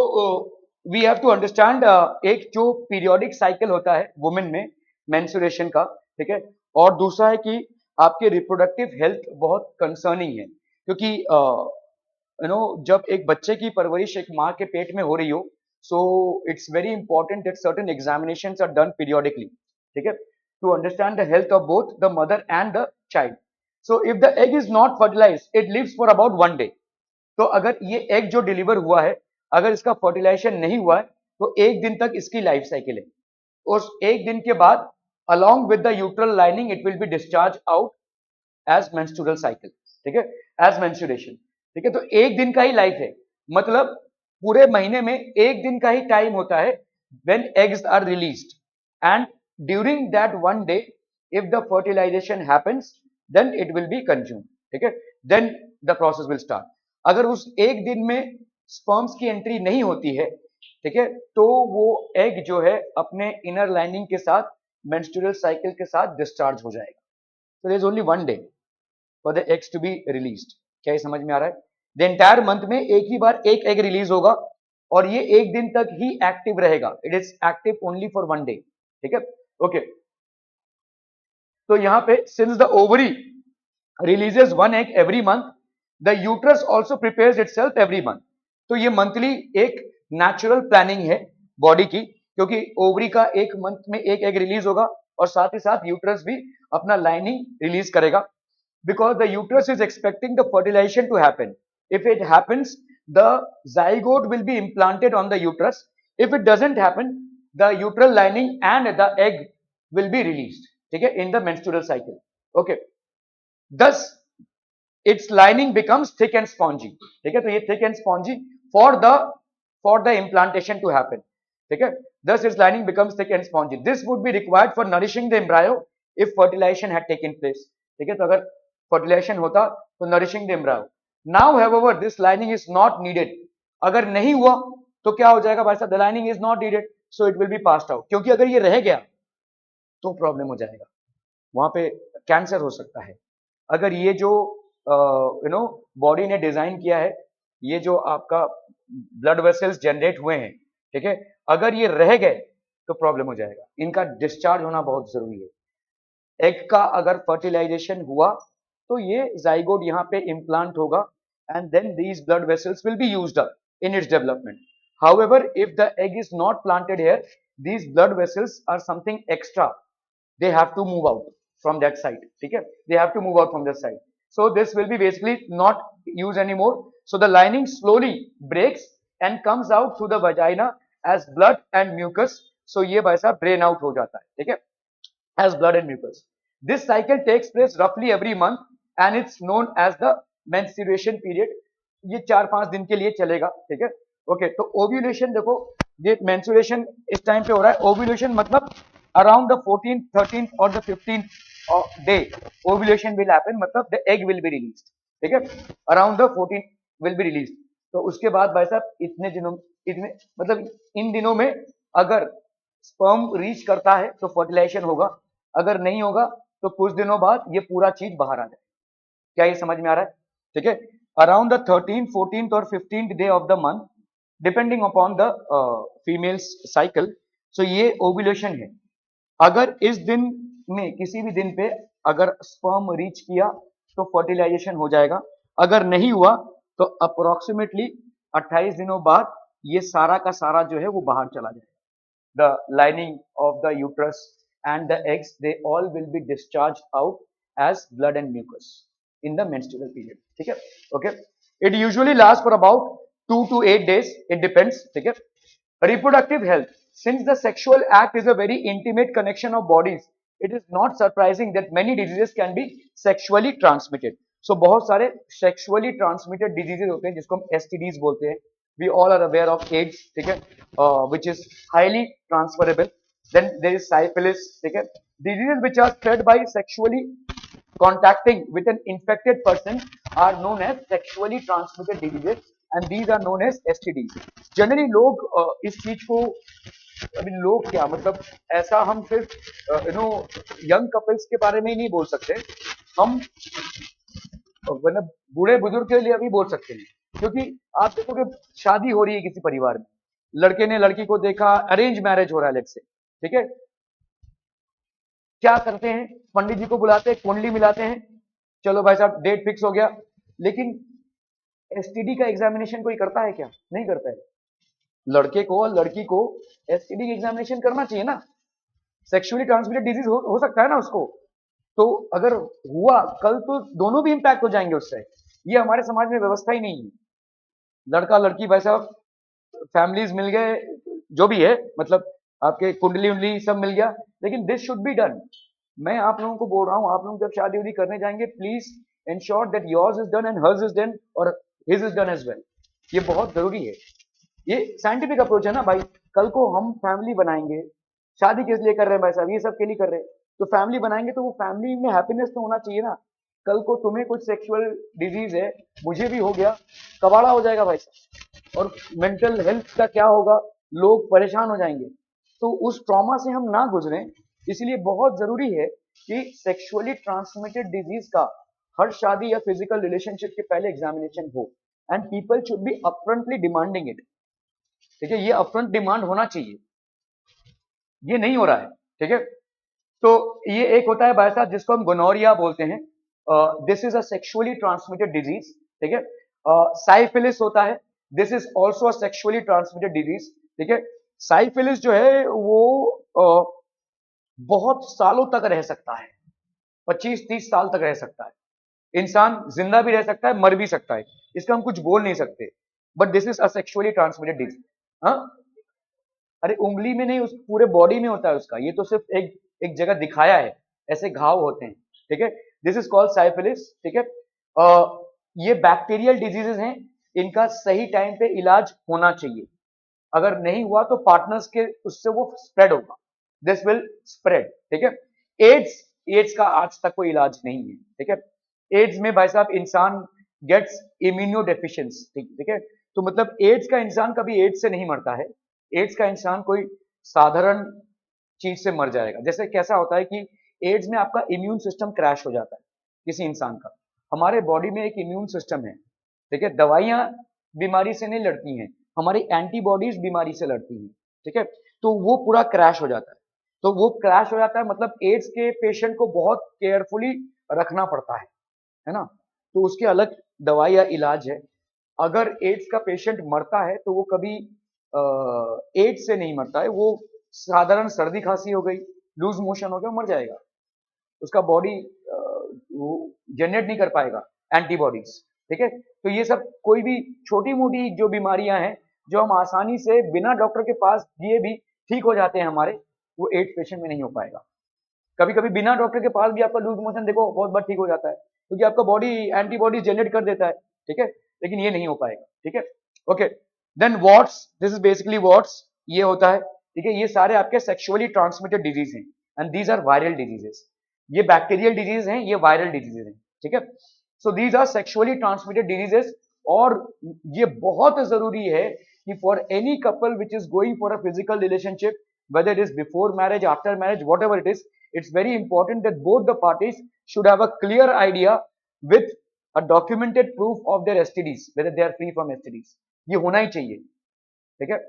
we have to understand, एक जो पीरियोडिक साइकिल होता है वुमेन में मेंस्ट्रुएशन का, ठीक है, और दूसरा है कि आपके रिप्रोडक्टिव हेल्थ बहुत कंसर्निंग है, क्योंकि जब एक बच्चे की परवरिश एक माँ के पेट में हो रही हो, so it's very important that certain examinations are done periodically, ठीक है। to understand the health of both the mother and the child. So if the egg is not fertilized, it lives for about 1 day. तो अगर ये egg जो deliver हुआ है, अगर इसका फर्टिलाइजेशन नहीं हुआ है, तो 1 दिन तक इसकी लाइफ साइकिल है. उस 1 दिन के बाद along with the uteral lining it will be discharged out as menstrual cycle. ठीक है, as menstruation. ठीक है, तो 1 दिन का ही लाइफ है, मतलब पूरे महीने में 1 दिन का ही टाइम होता है when eggs are released, and during that 1 day if the fertilization happens then it will be consumed. ठीक है, then the process will start. अगर उस 1 दिन में स्पर्म्स की एंट्री नहीं होती है, ठीक है, तो वो एग जो है अपने इनर लाइनिंग के साथ मेंस्ट्रुअल साइकिल के साथ डिस्चार्ज हो जाएगा. So there is only 1 day for the eggs to be released. क्या ये समझ में आ रहा है? द एंटायर मंथ में एक ही बार एक एग रिलीज होगा और ये 1 दिन तक ही एक्टिव रहेगा. It is active only for 1 day. ठीक है, ओके. तो यहाँ पे since the ovary releases 1 egg every month, the uterus also prepares itself every month. तो ये मंथली एक नेचुरल प्लानिंग है बॉडी की, क्योंकि ओवरी का एक मंथ में एक एग रिलीज होगा और साथ ही साथ यूट्रस भी अपना लाइनिंग रिलीज करेगा. Because the uterus is expecting the fertilisation to happen. If it happens the zygote will be implanted on the uterus. If it doesn't happen, the uteral lining and the egg will be released. ठीक है, in the menstrual cycle. Okay. Thus its lining becomes thick and spongy. ठीक है, तो ये thick and spongy for the implantation to happen. ठीक है, thus its lining becomes thick and spongy. This would be required for nourishing the embryo if fertilization had taken place. ठीक है, तो अगर fertilization होता तो nourishing the embryo. Now however this lining is not needed. अगर नहीं हुआ तो क्या हो जाएगा भाई साहब? The lining is not needed, so it will be passed out. क्योंकि अगर ये रह गया तो प्रॉब्लम हो जाएगा, वहां पे कैंसर हो सकता है. अगर ये जो बॉडी ने डिजाइन किया है, ये जो आपका ब्लड वेसल्स जनरेट हुए हैं, ठीक है, अगर ये रह गए तो प्रॉब्लम हो जाएगा. इनका डिस्चार्ज होना बहुत जरूरी है. एग का अगर फर्टिलाइजेशन हुआ तो ये जाइगोट यहाँ पे इम्प्लांट होगा and then these blood vessels will be used up in its development. However, if the egg is not planted here, these blood vessels are something extra. They have to move out from that side. ठीक है, they have to move out from that side. So this will be basically not used anymore. So the lining slowly breaks and comes out through the vagina as blood and mucus. So ये भाई साहब drain out हो जाता है. ठीक है, as blood and mucus. This cycle takes place roughly every month and it's known as the menstruation period. ये 4-5 दिन के लिए चलेगा. ठीक है, ओके. तो ओव्यूलेशन देखो, ये मेंस्ट्रुएशन इस टाइम पे हो रहा है. ओव्यूलेशन मतलब अराउंड द 14th, 13th और the 15th day ovulation will happen, मतलब the egg will be released. ठीक है, around the 14th will be released. तो उसके बाद भाई साहब इतने दिनों, इतने मतलब इन दिनों में अगर स्पर्म रीच करता है तो फर्टिलाइजेशन होगा, अगर नहीं होगा तो कुछ दिनों बाद ये पूरा चीज बाहर आ जाए. क्या ये समझ में आ रहा है? ठीक है, अराउंड द 13th, 14th और 15th day of the month depending upon the female cycle. So ये ओव्यूलेशन है. अगर इस दिन में किसी भी दिन पे अगर स्पर्म रीच किया तो फर्टिलाइजेशन हो जाएगा, अगर नहीं हुआ तो अप्रोक्सीमेटली 28 दिनों बाद ये सारा का सारा जो है वो बाहर चला जाएगा. The lining of the uterus and the eggs, they all will be discharged out as blood and mucus in the menstrual period. ठीक है, okay. It usually lasts for about 2 to 8 days. It depends. ठीक है. Reproductive health. Since the sexual act is a very intimate connection of bodies, it is not surprising that many diseases can be sexually transmitted. So बहुत सारे sexually transmitted diseases होते हैं जिसको हम STDs बोलते हैं. We all are aware of AIDS. ठीक है, which is highly transferable. Then there is syphilis. ठीक है, diseases which are spread by sexually contacting with an infected person are known as sexually transmitted diseases and these are known as STDs. Generally लोग इस चीज को, अभी लोग क्या मतलब, ऐसा हम सिर्फ यंग कपल्स के बारे में ही नहीं बोल सकते, हम मतलब बूढ़े बुजुर्ग के लिए अभी बोल सकते हैं. क्योंकि आप देखो कि शादी हो रही है किसी परिवार में, लड़के ने लड़की को देखा, अरेंज मैरिज हो रहा है लेट्स से. ठीक है, क्या करते हैं, पंडित जी को बुलाते हैं, कुंडली मिलाते हैं, चलो भाई साहब डेट फिक्स हो गया. लेकिन एसटीडी का एग्जामिनेशन कोई करता है क्या? नहीं करता है. लड़के को और लड़की को एसटीडी का एग्जामिनेशन करना चाहिए ना. सेक्सुअली ट्रांसमिटेड डिजीज हो सकता है ना उसको, तो अगर हुआ कल तो दोनों भी इंपैक्ट हो जाएंगे उससे। ये हमारे समाज में व्यवस्था ही नहीं है। लड़का लड़की भाई साहब फैमिलीज मिल गए, जो भी है, मतलब आपके कुंडली उंडली सब मिल गया, लेकिन दिस शुड बी डन। मैं आप लोगों को बोल रहा हूँ, आप लोग जब शादी उदी करने जाएंगे, please ensure that yours is done and hers is done और his is done as well. ये बहुत जरूरी है। ये साइंटिफिक अप्रोच है ना भाई। कल को हम फैमिली बनाएंगे, शादी किस लिए कर रहे हैं भाई साहब, ये सब के लिए कर रहे हैं। तो फैमिली बनाएंगे तो वो फैमिली में हैप्पीनेस तो होना चाहिए ना। कल को तुम्हें कुछ सेक्सुअल डिजीज है, मुझे भी हो गया, कबाड़ा हो जाएगा भाई साहब, और मेंटल हेल्थ का क्या होगा, लोग परेशान हो जाएंगे। तो उस ट्रॉमा से हम ना गुजरें, इसलिए बहुत जरूरी है कि सेक्सुअली ट्रांसमिटेड डिजीज का हर शादी या फिजिकल रिलेशनशिप के पहले एग्जामिनेशन हो, and people should be upfrontly demanding it. ठीक है, ये अपफ्रंट डिमांड होना चाहिए, ये नहीं हो रहा है। ठीक है, तो ये एक होता है भाई साहब जिसको हम गोनोरिया बोलते हैं, this is a sexually transmitted disease. ठीक है, साइफिलिस होता है, this is also a sexually transmitted disease. ठीक है, साइफिलिस जो है वो बहुत सालों तक रह सकता है, 25-30 साल तक रह सकता है। इंसान जिंदा भी रह सकता है, मर भी सकता है, इसका हम कुछ बोल नहीं सकते, but this is a sexually transmitted disease. हाँ, अरे उंगली में नहीं, उस पूरे बॉडी में होता है उसका, ये तो सिर्फ एक एक जगह दिखाया है, ऐसे घाव होते हैं। ठीक है, दिस इज कॉल्ड साइफिलिस। ठीक है, ये बैक्टीरियल डिजीजेस हैं, इनका सही टाइम पे इलाज होना चाहिए। अगर नहीं हुआ तो पार्टनर्स के उससे वो स्प्रेड होगा, दिस विल स्प्रेड। ठीक है, एड्स, एड्स का आज तक कोई इलाज नहीं है। ठीक है, एड्स में भाई साहब इंसान गेट्स इम्यूनो डेफिशिएंसी। ठीक है, तो मतलब एड्स का इंसान कभी एड्स से नहीं मरता है, एड्स का इंसान कोई साधारण चीज से मर जाएगा। जैसे कैसा होता है कि एड्स में आपका इम्यून सिस्टम क्रैश हो जाता है किसी इंसान का। हमारे बॉडी में एक इम्यून सिस्टम है, ठीक है, दवाइयां बीमारी से नहीं लड़ती हैं, हमारी एंटीबॉडीज बीमारी से लड़ती हैं। ठीक है, तो वो पूरा क्रैश हो जाता है। तो वो क्रैश हो जाता है, मतलब एड्स के पेशेंट को बहुत केयरफुली रखना पड़ता है ना, तो उसके अलग दवाई या इलाज है। अगर एड्स का पेशेंट मरता है तो वो कभी एड्स से नहीं मरता है, वो साधारण सर्दी खांसी हो गई, लूज मोशन हो गया, मर जाएगा। उसका बॉडी जनरेट नहीं कर पाएगा एंटीबॉडीज। ठीक है, तो ये सब कोई भी छोटी मोटी जो बीमारियां हैं, जो हम आसानी से बिना डॉक्टर के पास दिए भी ठीक हो जाते हैं हमारे, वो एड्स पेशेंट में नहीं हो पाएगा। कभी कभी बिना डॉक्टर के पास भी आपका लूज मोशन देखो बहुत बार ठीक हो जाता है, क्योंकि आपका बॉडी एंटीबॉडीज जनरेट कर देता है। ठीक है, लेकिन ये नहीं हो पाएगा। ठीक है, okay, then what's, this is basically what's, ये होता है। ठीक है, ये सारे आपके सेक्सुअली ट्रांसमिटेड डिजीज हैं, and these are viral diseases. ये बैक्टीरियल डिजीज हैं, ये वायरल डिजीजेस हैं। ठीक है, so these are sexually transmitted diseases. और ये बहुत जरूरी है कि for any couple which is going for a physical relationship, whether it is before marriage, after marriage, whatever it is, it's very important that both the parties should have a clear idea with a documented proof of their STDs, whether they are free from STDs. ये होना ही चाहिए। ठीक है,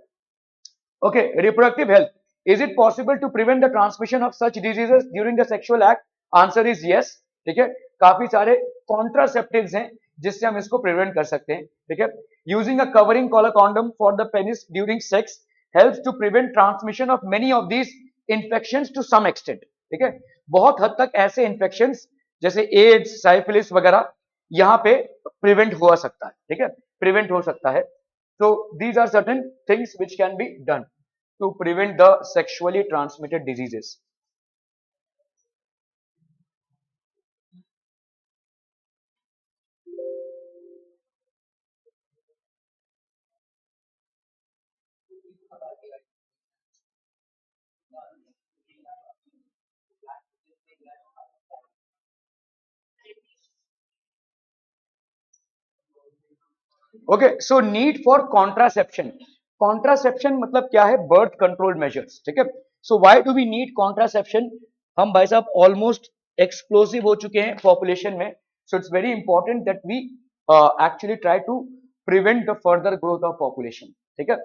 okay, reproductive health, is it possible to prevent the transmission of such diseases during the sexual act? Answer is yes. ठीक है, काफी सारे contraceptives हैं जिससे हम इसको प्रिवेंट कर सकते हैं। ठीक है, using a covering call a condom for the penis during sex helps to prevent transmission of many of these infections to some extent. ठीक है, बहुत हद तक ऐसे infections जैसे एड्स, साइफिलिस वगैरह यहाँ पे प्रिवेंट हो सकता है। ठीक है, प्रिवेंट हो सकता है। So these are certain things which can be done to prevent the sexually transmitted diseases. Okay, so need for contraception. Contraception मतलब क्या है? Birth control measures. ठीक है, so why do we need contraception? हम भाई साहब ऑलमोस्ट एक्सप्लोसिव हो चुके हैं पॉपुलेशन में, so it's very important that we actually try to prevent the further growth of population. ठीक है,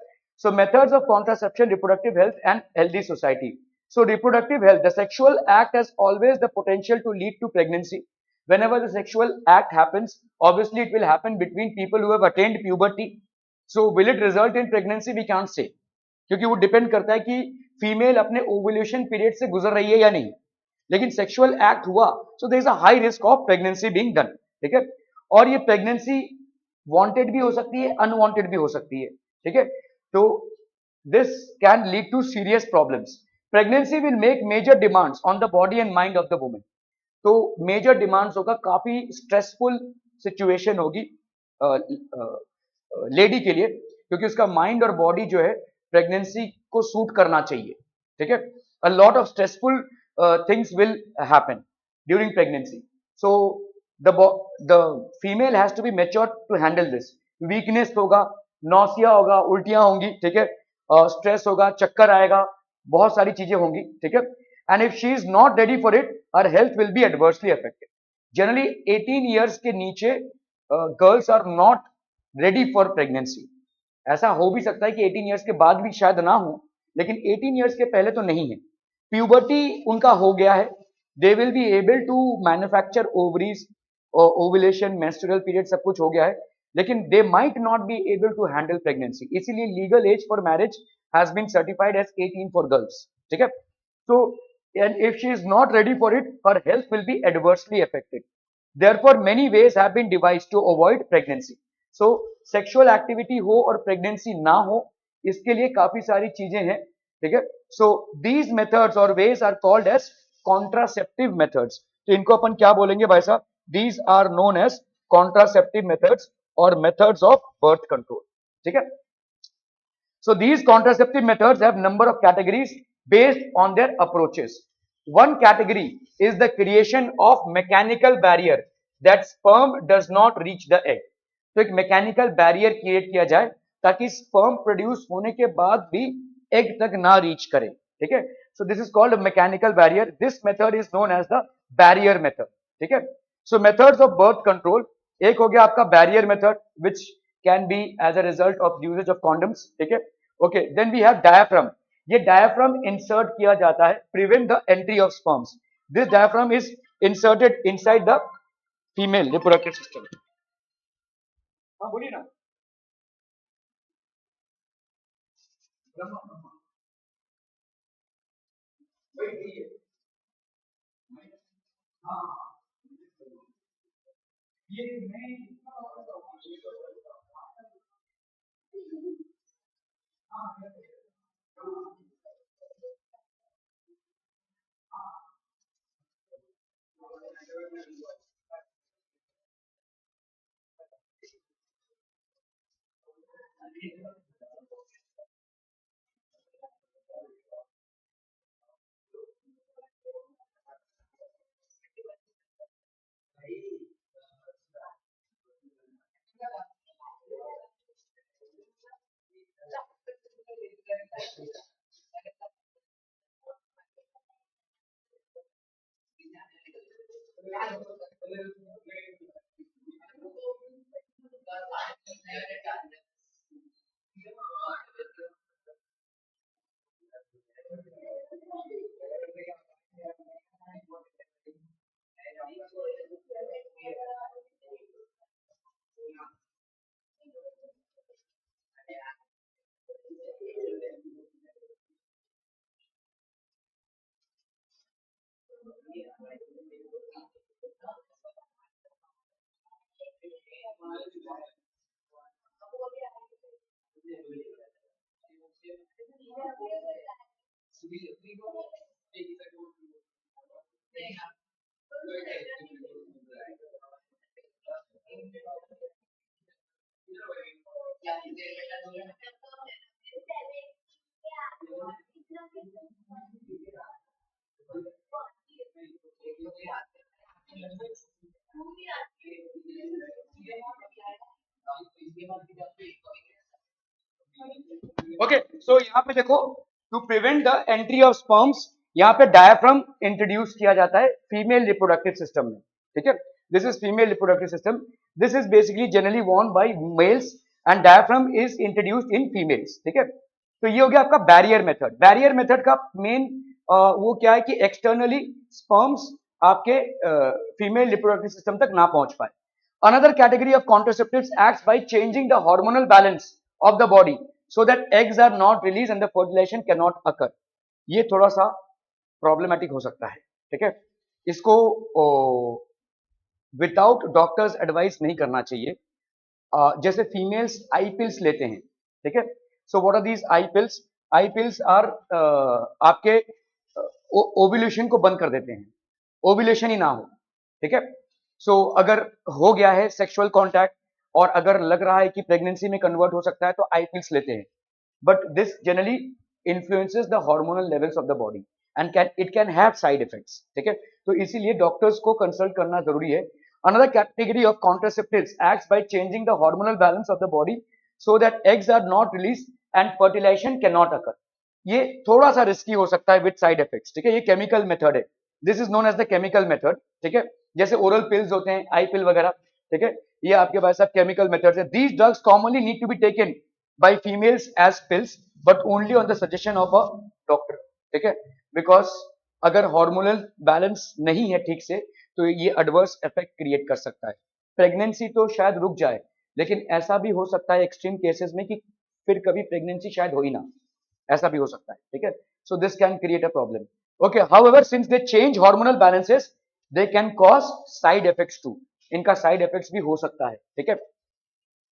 so methods of contraception, reproductive health and healthy society. So reproductive health, the sexual act has always the potential to lead to pregnancy. Whenever the sexual act happens, obviously it will happen between people who have attained puberty. So will it result in pregnancy? We can't say, क्योंकि वो depend करता है कि female अपने ovulation period से गुजर रही है या नहीं, लेकिन सेक्सुअल एक्ट हुआ, so there is a high risk of pregnancy being done, ठीक है। और ये प्रेगनेंसी वांटेड भी हो सकती है, अनवांटेड भी हो सकती है, ठीक है। तो this can lead to serious problems. Pregnancy will make major demands on the body and mind of the woman. तो मेजर डिमांड्स होगा, काफी स्ट्रेसफुल सिचुएशन होगी लेडी के लिए, क्योंकि उसका माइंड और बॉडी जो है प्रेगनेंसी को सूट करना चाहिए, ठीक है। A lot of stressful things will happen during pregnancy, so the the female has to be mature to handle this. Weakness होगा, नौसिया होगा, उल्टियां होंगी, ठीक है, स्ट्रेस होगा, चक्कर आएगा, बहुत सारी चीजें होंगी, ठीक है। And if she is not ready for it, her health will be adversely affected. Generally 18 years के नीचे girls are not ready for pregnancy. ऐसा हो भी सकता है कि 18 ईयर्स के बाद भी शायद ना हो, लेकिन 18 ईयर्स के पहले तो नहीं है। प्यूबर्टी उनका हो गया है, they will be able to manufacture ovaries, ovulation, menstrual period सब कुछ हो गया है, लेकिन they might not be able to handle pregnancy. इसीलिए legal age for marriage has been certified as 18 for girls, ठीक है। So, and if she is not ready for it, her health will be adversely affected. Therefore, many ways have been devised to avoid pregnancy. So, sexual activity हो और pregnancy ना हो, इसके लिए काफी सारी चीजें हैं, ठीक है। So, these methods or ways are called as contraceptive methods. तो इनको अपन क्या बोलेंगे भाई साहब? These are known as contraceptive methods or methods of birth control, ठीक है। So these contraceptive methods have number of categories based on their approaches. One category is the creation of mechanical barrier that sperm does not reach the egg. तो एक mechanical barrier create किया जाए ताकि sperm produce होने के बाद भी egg तक ना रीच करे, ठीक है। So this is called mechanical barrier. This method is known as the barrier method, ठीक है। So methods of birth control, एक हो गया आपका barrier method which can be as a result of usages of condoms, ठीक है। Okay, then we have diaphragm. ये diaphragm insert किया जाता है, prevent the entry of sperms. This diaphragm is inserted inside the female reproductive system. हाँ बोलिए ना। हाँ, ये मैं ओके, सो यहाँ पे देखो, to prevent the entry of sperms, यहाँ पे डायाफ्राम इंट्रोड्यूस किया जाता है फीमेल रिप्रोडक्टिव सिस्टम में, ठीक है। This is female reproductive system. This is basically generally worn by males and diaphragm is introduced in females, ठीक है। तो ये हो गया आपका बैरियर मेथड। बैरियर मेथड का मेन वो क्या है कि एक्सटर्नली स्पर्म्स आपके फीमेल रिप्रोडक्टिव सिस्टम तक ना पहुंच पाए। Another category of contraceptives acts by changing the hormonal balance of the body so that eggs are not released and the fertilization cannot occur. ये थोड़ा सा प्रॉब्लमेटिक हो सकता है, ठीक है। इसको विदाउट डॉक्टर्स एडवाइस नहीं करना चाहिए। जैसे फीमेल्स आई पिल्स लेते हैं, ठीक है। So what are these I pills? I pills आर आपके ओव्यूलेशन को बंद कर देते हैं, ओव्यूलेशन ही ना हो, ठीक है। सो अगर हो गया है सेक्सुअल कांटेक्ट और अगर लग रहा है कि प्रेगनेंसी में कन्वर्ट हो सकता है तो आई पिल्स लेते हैं, but this generally influences the hormonal levels of the body and can have side effects, ठीक है। तो इसीलिए डॉक्टर्स को कंसल्ट करना जरूरी है। another category of contraceptives acts by changing the hormonal balance of the body so that eggs are not released and fertilization cannot occur। ये थोड़ा सा रिस्की हो सकता है विद साइड इफेक्ट्स, ठीक है। ये केमिकल मेथड है, this is known as the chemical method, ठीक है। जैसे ओरल पिल्स होते हैं, आई पिल वगैरह, ठीक है, ये आपके पास सब केमिकल मेथड्स है। These drugs commonly need to be taken by females as pills but only on the suggestion of a doctor, ठीक है। बिकॉज अगर हार्मोनल बैलेंस नहीं है ठीक से तो ये एडवर्स इफेक्ट क्रिएट कर सकता है। प्रेगनेंसी तो शायद रुक जाए, लेकिन ऐसा भी हो सकता है एक्सट्रीम केसेस में कि फिर कभी प्रेगनेंसी शायद हो ही ना, ऐसा भी हो सकता है, ठीक है। So this can create a problem. Okay, however since they change hormonal balances they can cause side effects too, इनका साइड इफेक्ट्स भी हो सकता है, ठीक है।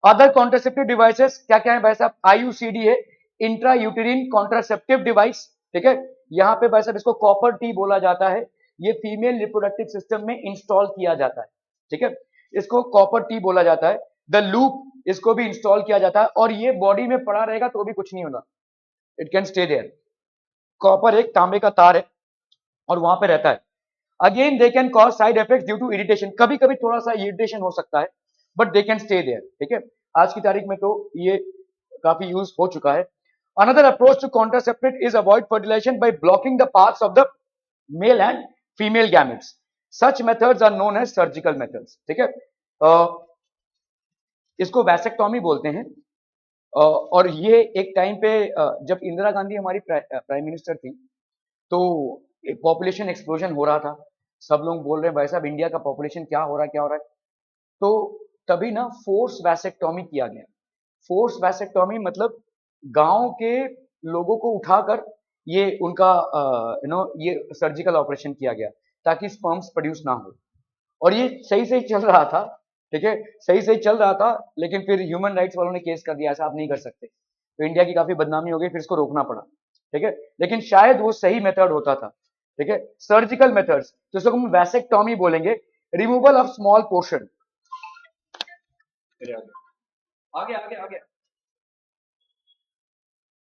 अदर कॉन्ट्रासेप्टिव डिवाइसेस क्या क्या है भाई साहब? आईयूसीडी है, इंट्रा यूटेरिन कॉन्ट्रासेप्टिव डिवाइस, ठीक है। यहाँ पे भाई साहब इसको कॉपर टी बोला जाता है, ये फीमेल रिप्रोडक्टिव सिस्टम में इंस्टॉल किया जाता है, ठीक है। इसको कॉपर टी बोला जाता है। द लूप, इसको भी इंस्टॉल किया जाता है और ये बॉडी में पड़ा रहेगा तो भी कुछ नहीं होगा, it can stay there. Copper एक तांबे का तार है और वहां पे रहता है। Again they can cause side effects due to irritation, कभी कभी थोड़ा सा इरिटेशन हो सकता है but they can stay there, ठीक है। आज की तारीख में तो ये काफी यूज हो चुका है। Another approach to contraceptive is avoid fertilisation by blocking the paths of the male and female gametes. Such methods are known as surgical methods, ठीक है। इसको वैसेक्टॉमी बोलते हैं। और ये एक टाइम पे जब इंदिरा गांधी हमारी प्राइम मिनिस्टर थी तो पॉपुलेशन एक्सप्लोजन हो रहा था, सब लोग बोल रहे हैं भाई साहब इंडिया का पॉपुलेशन क्या हो रहा है क्या हो रहा है। तो तभी ना फोर्स वैसेक्टॉमी किया गया। फोर्स वैसेक्टॉमी मतलब गांव के लोगों को उठाकर ये उनका ये सर्जिकल ऑपरेशन किया गया ताकि स्पर्म्स प्रोड्यूस ना हो। और ये सही सही चल रहा था, ठीक है, सही सही चल रहा था, लेकिन फिर ह्यूमन राइट्स वालों ने केस कर दिया ऐसा आप नहीं कर सकते, तो इंडिया की काफी बदनामी हो गई, फिर इसको रोकना पड़ा, ठीक है। लेकिन शायद वो सही मेथड होता था, ठीक है। सर्जिकल मेथड्स तो इसको हम वैसेक्टॉमी बोलेंगे, रिमूवल ऑफ स्मॉल पोर्शन। आगे आगे आगे,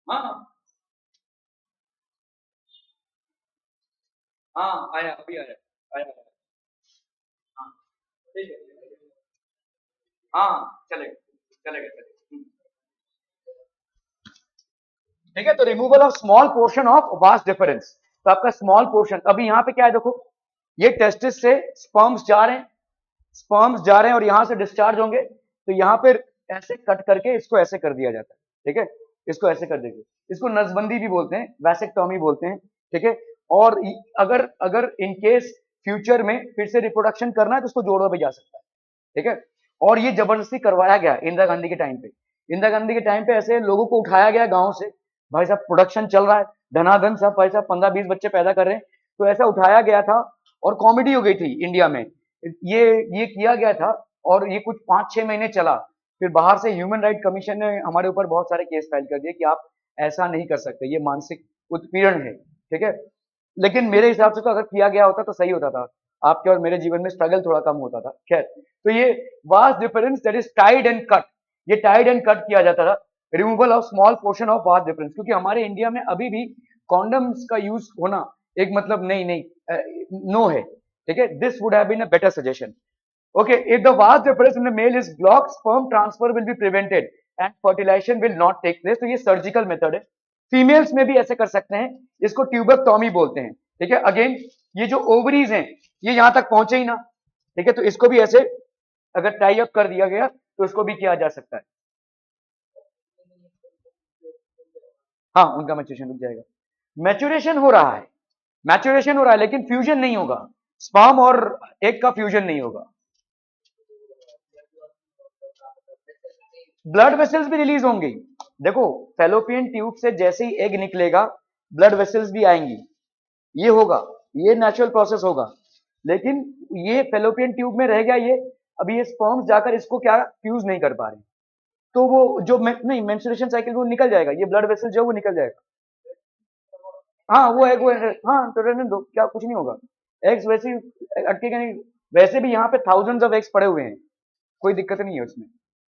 हाँ हाँ हाँ, आया अभी आया, आया आया। हाँ ठीक है, हाँ चलेगा चलेगा चलेगा, ठीक है। तो removal of small portion of vast difference, तो आपका स्मॉल पोर्शन, अभी यहाँ पे क्या है देखो, ये टेस्टिस से स्पर्म्स जा रहे हैं, स्पर्म्स जा रहे हैं और यहां से डिस्चार्ज होंगे, तो यहाँ पे ऐसे कट करके इसको ऐसे कर दिया जाता है, ठीक है। इसको ऐसे कर देंगे, इसको नसबंदी भी बोलते हैं, वैसेक्टॉमी बोलते हैं, ठीक है। और अगर अगर इन केस फ्यूचर में फिर से रिप्रोडक्शन करना है तो उसको जोड़ा भी जा सकता है, ठीक है। और ये जबरदस्ती करवाया गया इंदिरा गांधी के टाइम पे। इंदिरा गांधी के टाइम पे ऐसे लोगों को उठाया गया गांव से, भाई साहब प्रोडक्शन चल रहा है, धनाधन सब भाई साहब 15-20 बच्चे पैदा कर रहे हैं, तो ऐसा उठाया गया था और कॉमेडी हो गई थी इंडिया में। ये ये किया गया था और ये कुछ 5-6 महीने चला, फिर बाहर से ह्यूमन राइट कमीशन ने हमारे ऊपर बहुत सारे केस फाइल कर दिए कि आप ऐसा नहीं कर सकते, ये मानसिक उत्पीड़न है, ठीक है। लेकिन मेरे हिसाब से तो अगर किया गया होता तो सही होता था, आपके और मेरे जीवन में स्ट्रगल थोड़ा कम होता था। खैर, तो ये vast difference that is tied and cut, ये टाइड एंड कट किया जाता था, removal of small portion of vast difference, क्योंकि हमारे इंडिया में अभी भी कॉन्डम्स का यूज होना एक मतलब नहीं नहीं नो है, ठीक है। This would have been a better suggestion. Okay, if the vast difference in the male is blocked, sperm transfer will be prevented and fertilization will not take place. तो ये सर्जिकल मेथड है, females में भी ऐसे कर सकते हैं, इसको ट्यूबरक्टॉमी बोलते हैं, ठीक है। अगेन ये जो ओवरीज हैं ये यहां तक पहुंचे ही ना, ठीक है, तो इसको भी ऐसे अगर टाई अप कर दिया गया तो इसको भी किया जा सकता है। हाँ, उनका मैच्योरेशन रुक जाएगा, मैच्योरेशन हो रहा है, मैच्योरेशन हो रहा है लेकिन फ्यूजन नहीं होगा, स्पर्म और एग का फ्यूजन नहीं होगा। ब्लड वेसल्स भी रिलीज होंगे। देखो फैलोपियन ट्यूब से जैसे ही एग निकलेगा ब्लड वेसल्स भी आएंगी, ये होगा, ये नेचुरल प्रोसेस होगा। लेकिन ये फेलोपियन ट्यूब में रह गया ये, अभी ये स्पर्म्स जाकर इसको क्या फ्यूज नहीं कर पा रहे, तो वो जो नहीं मेंस्ट्रुएशन साइकिल वो निकल जाएगा, ये ब्लड वेसल जो वो निकल जाएगा। हाँ वो एग, हाँ तो रहने दो, क्या कुछ नहीं होगा, एग्स वैसे ही अटकेगा नहीं, वैसे भी यहाँ पे थाउजेंड्स ऑफ एग्स पड़े हुए हैं, कोई दिक्कत नहीं है उसमें,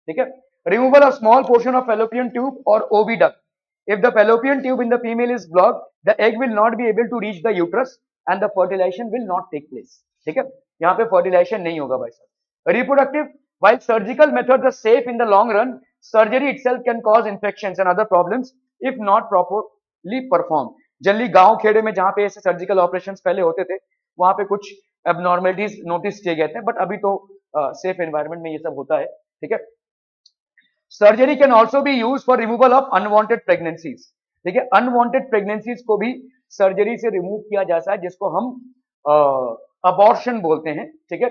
ठीक है। Removal of small portion of fallopian tube और oviduct, if the fallopian tube in the female is blocked, the egg will not be able to reach the uterus and the fertilization will not take place, ठीक है, यहाँ पे fertilization नहीं होगा भाई साहब। Reproductive, while surgical methods are safe in the long run, surgery itself can cause infections and other problems if not properly performed। Generally गांव खेड़े में जहां पे ऐसे सर्जिकल ऑपरेशंस पहले होते थे, वहां पे कुछ एबनॉर्मलिटीज नोटिस किए गए थे, बट अभी तो सेफ एनवायरनमेंट में ये सब होता है, ठीक है। Surgery can also be use for removal of unwanted pregnancies, ठीक है, अनवांटेड प्रेगनेंसीज को भी सर्जरी से रिमूव किया जाता है, जिसको हम अबॉर्शन बोलते हैं, ठीक है।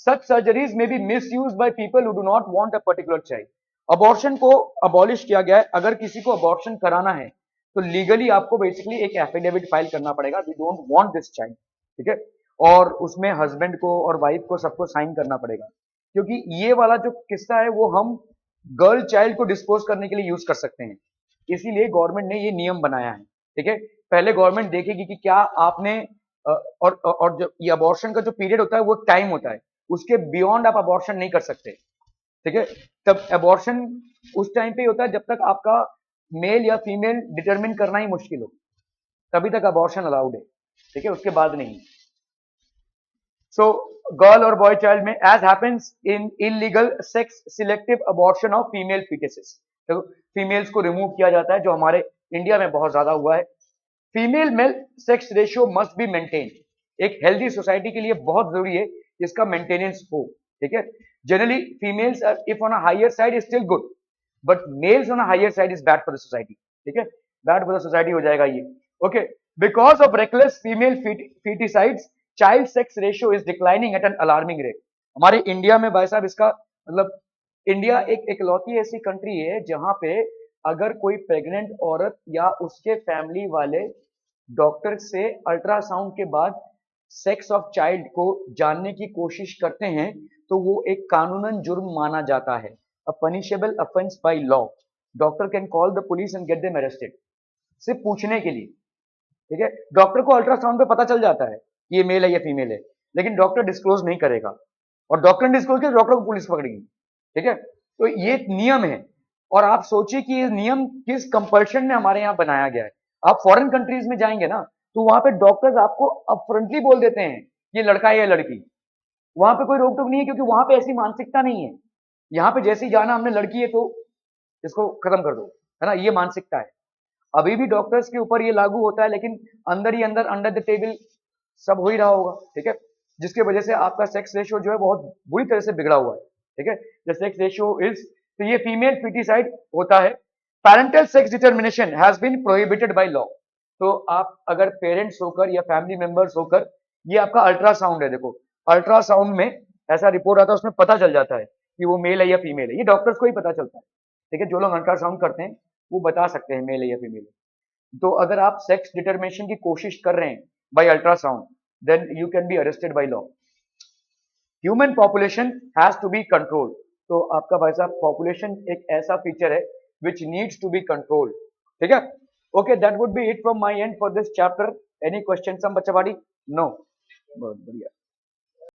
सच सर्जरीज में be misuse by people who do not want a particular child. Abortion को अबॉलिश किया गया है, अगर किसी को अबॉर्शन कराना है तो लीगली आपको बेसिकली एक एफिडेविट फाइल करना पड़ेगा, we don't want this child, ठीक है, और उसमें हस्बैंड को और वाइफ को सबको साइन करना पड़ेगा, क्योंकि ये वाला जो किस्सा है वो हम गर्ल चाइल्ड को डिस्पोज करने के लिए यूज कर सकते हैं, इसीलिए गवर्नमेंट ने ये नियम बनाया है, ठीक है। पहले गवर्नमेंट देखेगी कि क्या आपने और जो ये अबॉर्शन का जो पीरियड होता है वो टाइम होता है, उसके बियॉन्ड आप अबॉर्शन नहीं कर सकते, ठीक है। तब अबॉर्शन उस टाइम पे होता है जब तक आपका मेल या फीमेल डिटरमिन करना ही मुश्किल हो, तभी तक अबॉर्शन अलाउड है, ठीक है, उसके बाद नहीं। सो गर्ल और बॉय चाइल्ड में as happens in illegal sex selective abortion of female foetuses, तो फीमेल्स को रिमूव किया जाता है, जो हमारे इंडिया में बहुत ज्यादा हुआ है। Female male sex ratio must be maintain, एक हेल्दी सोसाइटी के लिए बहुत जरूरी है इसका मेंटेनेंस हो, ठीक है। Generally females if on a higher side is still good, but males on a higher side is bad for the society, ठीक है, बैड फॉर द सोसाइटी हो जाएगा ये, okay. Because of reckless female foeticides, child sex ratio is declining at an alarming rate. हमारे India में भाई साहब इसका मतलब, इंडिया एक इकलौती ऐसी कंट्री है जहां पे अगर कोई प्रेग्नेंट औरत या उसके फैमिली वाले डॉक्टर से अल्ट्रासाउंड के बाद सेक्स ऑफ चाइल्ड को जानने की कोशिश करते हैं तो वो एक कानूनन जुर्म माना जाता है, a punishable offence by law. Doctor can call the police and get them arrested, सिर्फ पूछने के लिए, ठीक है। डॉक्टर को अल्ट्रासाउंड पे पता चल जाता है कि ये मेल है या फीमेल है, लेकिन डॉक्टर डिस्क्लोज नहीं करेगा, और डॉक्टर ने डिस्क्लोज किया डॉक्टर को पुलिस पकड़ेगी, ठीक है। तो ये नियम है, और आप सोचिए कि ये नियम किस कंपल्शन ने हमारे यहाँ बनाया गया है। आप फॉरेन कंट्रीज में जाएंगे ना, तो वहां पे डॉक्टर्स आपको अपफ्रंटली बोल देते हैं ये लड़का है या लड़की, वहां पे कोई रोक टोक नहीं है, क्योंकि वहां पे ऐसी मानसिकता नहीं है। यहाँ पे जैसे ही जाना हमने लड़की है तो इसको खत्म कर दो, है ना, ये मानसिकता है। अभी भी डॉक्टर्स के ऊपर ये लागू होता है, लेकिन अंदर ही अंदर अंडर द टेबल सब हो ही रहा होगा, ठीक है, जिसकी वजह से आपका सेक्स रेशियो जो है बहुत बुरी तरह से बिगड़ा हुआ है, ठीक है। द सेक्स रेशियो इज, तो ये फीमेल फीटिसाइड होता है। Parental sex determination has been prohibited by law, तो आप अगर पेरेंट्स होकर या फैमिली मेंबर्स होकर, ये आपका अल्ट्रासाउंड है, देखो अल्ट्रासाउंड में ऐसा रिपोर्ट आता है, उसमें पता चल जाता है कि वो मेल है या फीमेल है, ये डॉक्टर्स को ही पता चलता है, ठीक है, जो लोग अल्ट्रासाउंड करते हैं वो बता सकते हैं मेल है या फीमेल है। तो अगर आप सेक्स डिटर्मिनेशन की कोशिश कर रहे हैं by ultrasound, then you can be arrested by law. Human population has to be controlled, तो आपका भाई साहब पॉपुलेशन एक ऐसा फीचर है which needs to be controlled, ठीक है। Okay, that would be it from my end for this chapter. Any questions, some बच्चा बाड़ी? No. बहुत बढ़िया।